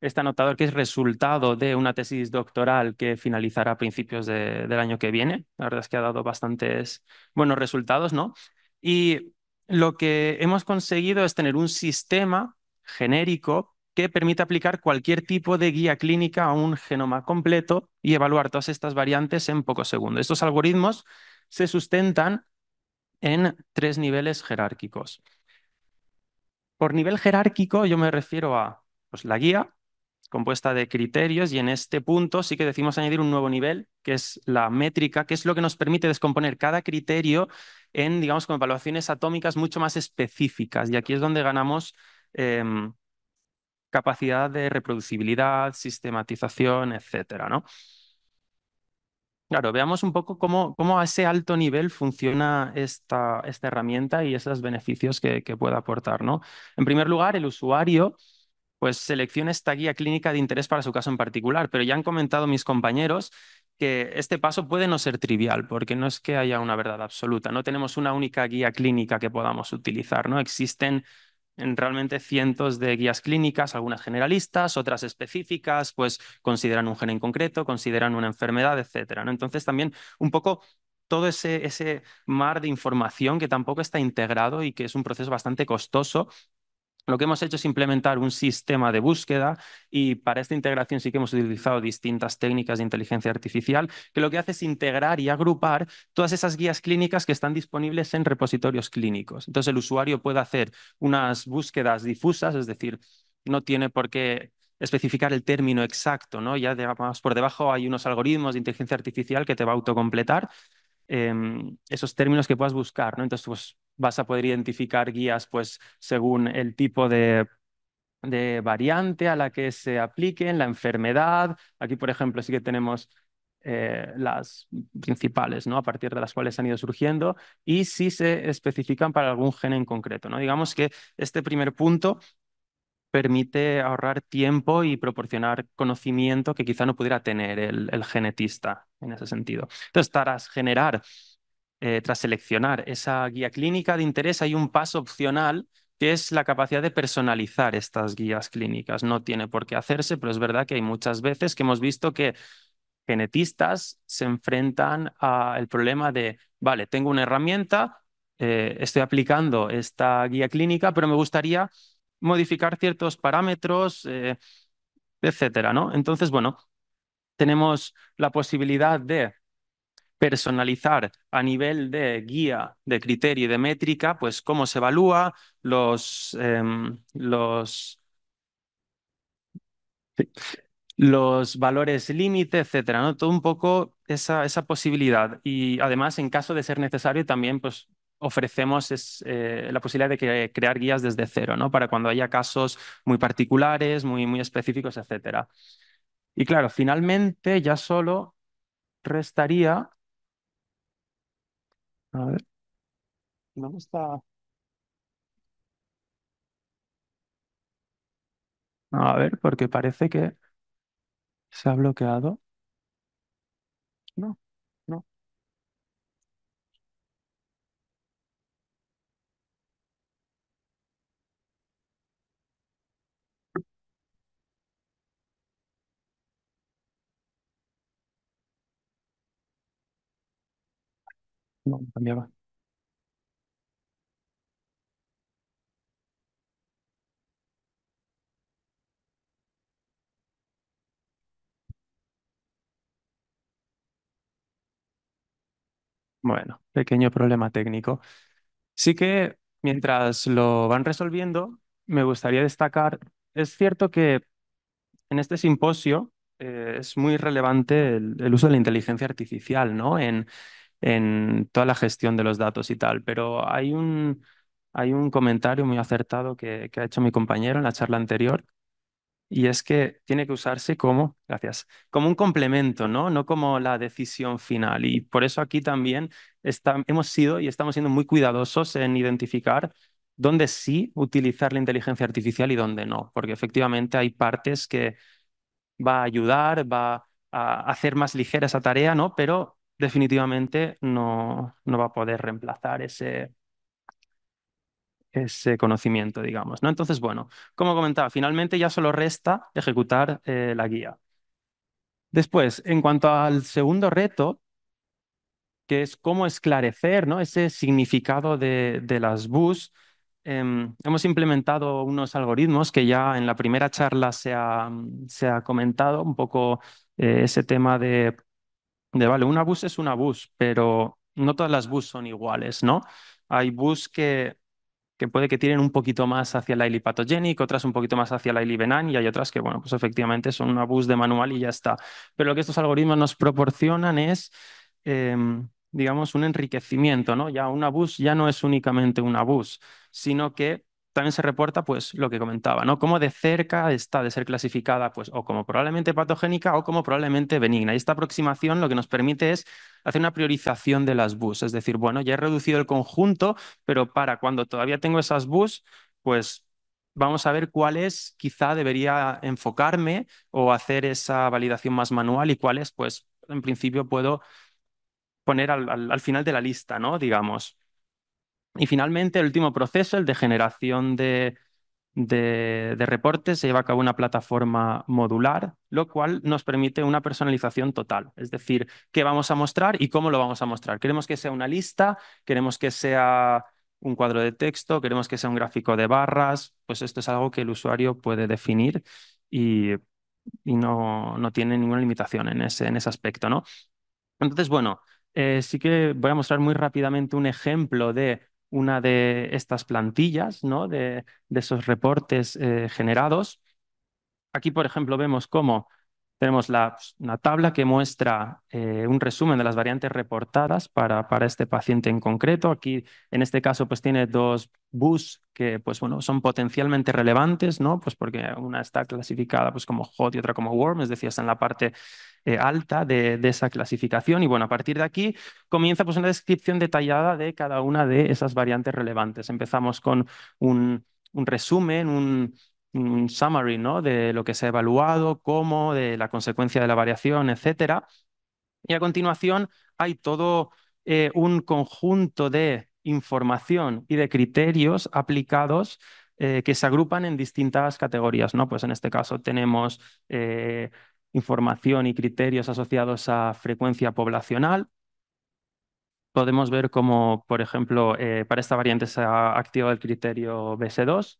este anotador que es resultado de una tesis doctoral que finalizará a principios del año que viene. La verdad es que ha dado bastantes buenos resultados, ¿no? Y lo que hemos conseguido es tener un sistema genérico que permite aplicar cualquier tipo de guía clínica a un genoma completo y evaluar todas estas variantes en pocos segundos. Estos algoritmos se sustentan en 3 niveles jerárquicos. Por nivel jerárquico yo me refiero a pues, la guía, compuesta de criterios y en este punto sí que decimos añadir un nuevo nivel, que es la métrica, que es lo que nos permite descomponer cada criterio en, digamos, con evaluaciones atómicas mucho más específicas. Y aquí es donde ganamos capacidad de reproducibilidad, sistematización, etcétera, ¿no? Claro, veamos un poco cómo a ese alto nivel funciona esta herramienta y esos beneficios que puede aportar, ¿no? En primer lugar, el usuario pues selecciona esta guía clínica de interés para su caso en particular, pero ya han comentado mis compañeros que este paso puede no ser trivial, porque no es que haya una verdad absoluta, no tenemos una única guía clínica que podamos utilizar, ¿no? Existen realmente cientos de guías clínicas, algunas generalistas, otras específicas, pues consideran un gen en concreto, consideran una enfermedad, etcétera, ¿no? Entonces también un poco todo ese mar de información que tampoco está integrado y que es un proceso bastante costoso. Lo que hemos hecho es implementar un sistema de búsqueda y para esta integración sí que hemos utilizado distintas técnicas de inteligencia artificial que lo que hace es integrar y agrupar todas esas guías clínicas que están disponibles en repositorios clínicos. Entonces el usuario puede hacer unas búsquedas difusas, es decir, no tiene por qué especificar el término exacto, ¿no? Ya digamos, por debajo hay unos algoritmos de inteligencia artificial que te va a autocompletar esos términos que puedas buscar, ¿no? Entonces, pues vas a poder identificar guías, pues, según el tipo de variante a la que se apliquen, la enfermedad. Aquí, por ejemplo, sí que tenemos las principales, ¿no? A partir de las cuales han ido surgiendo y si se especifican para algún gen en concreto, ¿no? Digamos que este primer punto permite ahorrar tiempo y proporcionar conocimiento que quizá no pudiera tener el genetista en ese sentido. Entonces, tras seleccionar esa guía clínica de interés, hay un paso opcional que es la capacidad de personalizar estas guías clínicas. No tiene por qué hacerse, pero es verdad que hay muchas veces que hemos visto que genetistas se enfrentan al problema de, vale, tengo una herramienta, estoy aplicando esta guía clínica, pero me gustaría modificar ciertos parámetros, etcétera, ¿no? Entonces, bueno, tenemos la posibilidad de personalizar a nivel de guía, de criterio y de métrica, pues cómo se evalúa sí, los valores límite, etcétera, ¿no? Todo un poco esa posibilidad. Y además, en caso de ser necesario, también pues, ofrecemos la posibilidad de crear guías desde cero, ¿no? Para cuando haya casos muy particulares, muy específicos, etcétera. Y claro, finalmente ya solo restaría. A ver, ¿dónde está? A ver, porque parece que se ha bloqueado. No, no, no cambiaba. Bueno, pequeño problema técnico. Sí que mientras lo van resolviendo, me gustaría destacar, es cierto que en este simposio es muy relevante el uso de la inteligencia artificial, ¿no? En toda la gestión de los datos y tal, pero hay un comentario muy acertado que ha hecho mi compañero en la charla anterior. Y es que tiene que usarse como, gracias, como un complemento, ¿no? No como la decisión final. Y por eso aquí también hemos sido y estamos siendo muy cuidadosos en identificar dónde sí utilizar la inteligencia artificial y dónde no, porque efectivamente hay partes que va a ayudar, va a hacer más ligera esa tarea, ¿no? Pero definitivamente no va a poder reemplazar ese conocimiento, digamos, ¿no? Entonces, bueno, como comentaba, finalmente ya solo resta ejecutar la guía. Después, en cuanto al segundo reto, que es cómo esclarecer, ¿no? Ese significado de las BUS, hemos implementado unos algoritmos que ya en la primera charla se ha comentado un poco ese tema vale, una bus es una bus, pero no todas las bus son iguales, ¿no? Hay bus que puede que tiren un poquito más hacia la Patogenic, otras un poquito más hacia la benign y hay otras que, bueno, pues efectivamente son una bus de manual y ya está. Pero lo que estos algoritmos nos proporcionan es, digamos, un enriquecimiento, ¿no? Ya una bus ya no es únicamente una bus, sino que también se reporta, pues, lo que comentaba, ¿no? Cómo de cerca está de ser clasificada, pues, o como probablemente patogénica o como probablemente benigna. Y esta aproximación lo que nos permite es hacer una priorización de las bus, es decir, bueno, ya he reducido el conjunto, pero para cuando todavía tengo esas bus, pues vamos a ver cuáles quizá debería enfocarme o hacer esa validación más manual y cuáles, pues, en principio puedo poner al final de la lista, ¿no? Digamos. Y finalmente, el último proceso, el de generación de reportes, se lleva a cabo una plataforma modular, lo cual nos permite una personalización total. Es decir, qué vamos a mostrar y cómo lo vamos a mostrar. Queremos que sea una lista, queremos que sea un cuadro de texto, queremos que sea un gráfico de barras, pues esto es algo que el usuario puede definir y, y no tiene ninguna limitación en ese aspecto, ¿no? Entonces, bueno, sí que voy a mostrar muy rápidamente un ejemplo de una de estas plantillas, ¿no? De esos reportes generados. Aquí, por ejemplo, vemos cómo tenemos una tabla que muestra un resumen de las variantes reportadas para este paciente en concreto. Aquí, en este caso, pues tiene dos BUS que pues, bueno, son potencialmente relevantes, ¿no? Pues porque una está clasificada pues, como hot y otra como warm, es decir, está en la parte alta de esa clasificación. Y bueno, a partir de aquí comienza pues, una descripción detallada de cada una de esas variantes relevantes. Empezamos con un resumen, un summary, ¿no? De lo que se ha evaluado, cómo, de la consecuencia de la variación, etcétera. Y a continuación hay todo un conjunto de información y de criterios aplicados que se agrupan en distintas categorías, ¿no? Pues en este caso tenemos información y criterios asociados a frecuencia poblacional. Podemos ver cómo, por ejemplo, para esta variante se ha activado el criterio BS2.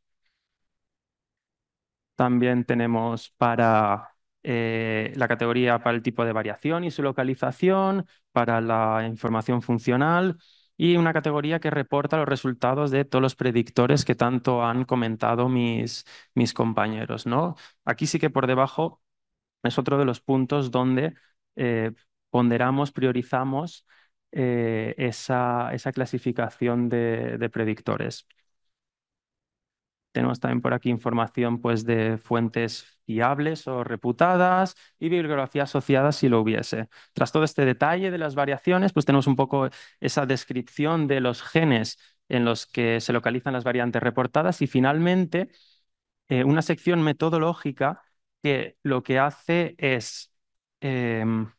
También tenemos para la categoría para el tipo de variación y su localización, para la información funcional y una categoría que reporta los resultados de todos los predictores que tanto han comentado mis compañeros, ¿no? Aquí sí que por debajo es otro de los puntos donde eh, ponderamos, priorizamos esa clasificación de predictores. Tenemos también por aquí información pues, de fuentes fiables o reputadas y bibliografía asociada si lo hubiese. Tras todo este detalle de las variaciones, pues tenemos un poco esa descripción de los genes en los que se localizan las variantes reportadas y finalmente una sección metodológica que lo que hace es em,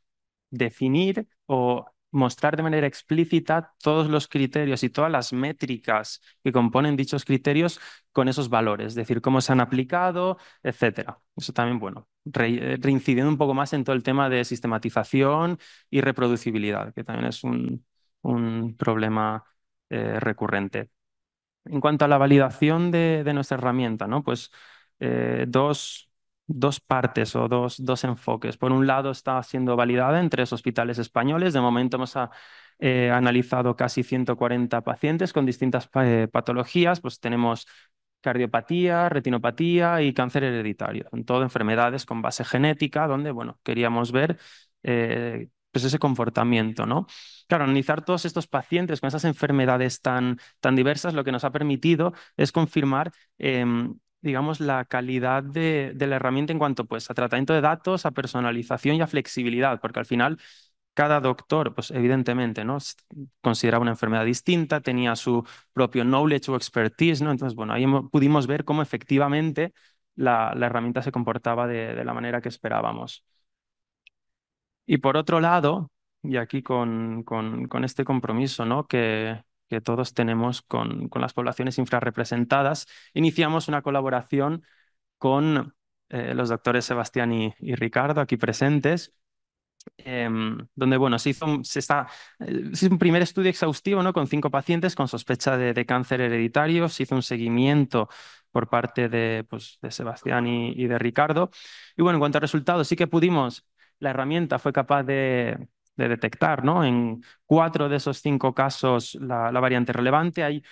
definir o mostrar de manera explícita todos los criterios y todas las métricas que componen dichos criterios con esos valores, es decir, cómo se han aplicado, etcétera. Eso también, bueno, reincidiendo un poco más en todo el tema de sistematización y reproducibilidad, que también es un problema recurrente. En cuanto a la validación de nuestra herramienta, ¿no? Pues dos partes o dos enfoques. Por un lado, está siendo validada en 3 hospitales españoles. De momento hemos analizado casi 140 pacientes con distintas patologías. Pues tenemos cardiopatía, retinopatía y cáncer hereditario. Son todo enfermedades con base genética, donde, bueno, queríamos ver pues ese comportamiento, ¿no? Claro, analizar todos estos pacientes con esas enfermedades tan diversas, lo que nos ha permitido es confirmar, digamos, la calidad de la herramienta en cuanto pues, a tratamiento de datos, a personalización y a flexibilidad, porque al final cada doctor, pues evidentemente, ¿no? Consideraba una enfermedad distinta, tenía su propio knowledge o expertise, ¿no? Entonces, bueno, ahí pudimos ver cómo efectivamente la herramienta se comportaba de la manera que esperábamos. Y por otro lado, y aquí con este compromiso, ¿no? que todos tenemos con las poblaciones infrarrepresentadas, iniciamos una colaboración con los doctores Sebastián y Ricardo, aquí presentes, donde bueno, se hizo un primer estudio exhaustivo, ¿no? Con 5 pacientes con sospecha de cáncer hereditario, se hizo un seguimiento por parte pues, de Sebastián y de Ricardo. Y bueno, en cuanto a resultados, sí que la herramienta fue capaz de detectar, ¿no? En 4 de esos 5 casos la variante relevante. Hay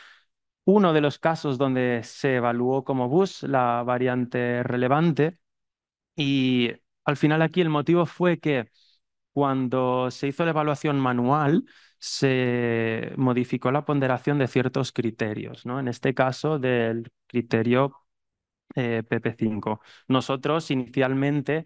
uno de los casos donde se evaluó como BUS la variante relevante y al final aquí el motivo fue que cuando se hizo la evaluación manual, se modificó la ponderación de ciertos criterios, ¿no? En este caso, del criterio PP5. Nosotros inicialmente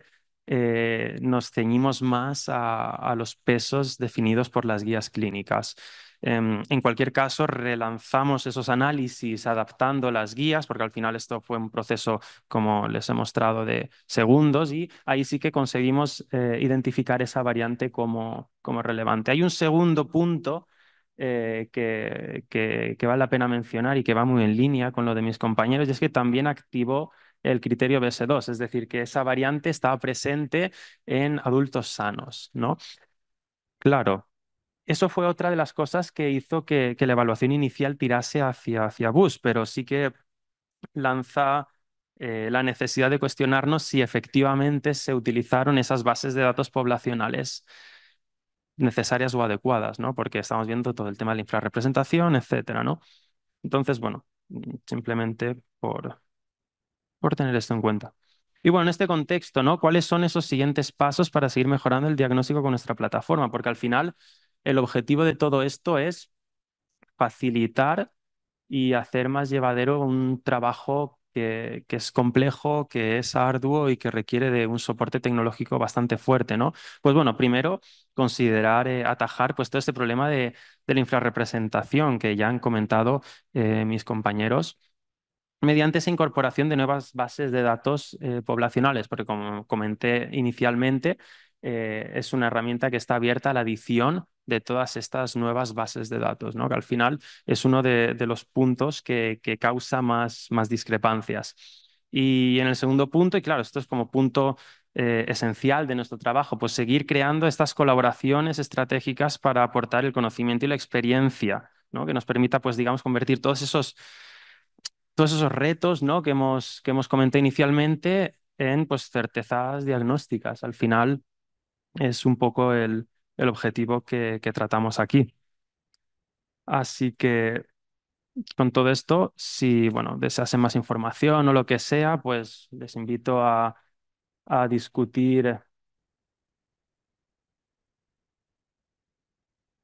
nos ceñimos más a los pesos definidos por las guías clínicas. En cualquier caso, relanzamos esos análisis adaptando las guías, porque al final esto fue un proceso, como les he mostrado, de segundos y ahí sí que conseguimos identificar esa variante como relevante. Hay un segundo punto que vale la pena mencionar y que va muy en línea con lo de mis compañeros, y es que también activó el criterio BS2, es decir, que esa variante estaba presente en adultos sanos, ¿no? Claro, eso fue otra de las cosas que hizo que la evaluación inicial tirase hacia BUS, pero sí que lanza la necesidad de cuestionarnos si efectivamente se utilizaron esas bases de datos poblacionales necesarias o adecuadas, ¿no? Porque estamos viendo todo el tema de la infrarrepresentación, etcétera, ¿no? Entonces, bueno, simplemente por tener esto en cuenta. Y bueno, en este contexto, ¿no? ¿Cuáles son esos siguientes pasos para seguir mejorando el diagnóstico con nuestra plataforma? Porque al final el objetivo de todo esto es facilitar y hacer más llevadero un trabajo que es complejo, que es arduo y que requiere de un soporte tecnológico bastante fuerte, ¿no? Pues bueno, primero considerar atajar pues todo este problema de la infrarrepresentación que ya han comentado mis compañeros mediante esa incorporación de nuevas bases de datos poblacionales, porque como comenté inicialmente, es una herramienta que está abierta a la adición de todas estas nuevas bases de datos, ¿no? Que al final es uno de los puntos que causa más discrepancias. Y en el segundo punto, y claro, esto es como punto esencial de nuestro trabajo, pues seguir creando estas colaboraciones estratégicas para aportar el conocimiento y la experiencia, ¿no? Que nos permita, pues, digamos, convertir todos esos retos, ¿no? que hemos comentado inicialmente en pues, certezas diagnósticas. Al final es un poco el objetivo que tratamos aquí. Así que con todo esto, si bueno, deseasen más información o lo que sea, pues les invito a discutir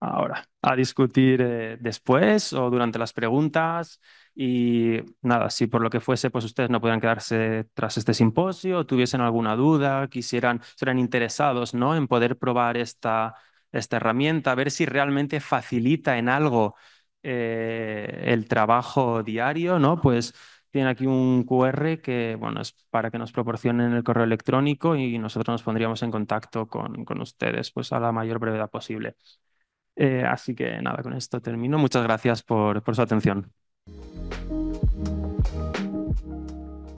ahora, a discutir después o durante las preguntas. Y nada, si por lo que fuese, pues ustedes no pudieran quedarse tras este simposio, tuviesen alguna duda, estuvieran interesados, ¿no? en poder probar esta herramienta, a ver si realmente facilita en algo el trabajo diario, ¿no? Pues tienen aquí un QR que, bueno, es para que nos proporcionen el correo electrónico y nosotros nos pondríamos en contacto con ustedes, pues a la mayor brevedad posible. Así que nada, con esto termino. Muchas gracias por su atención.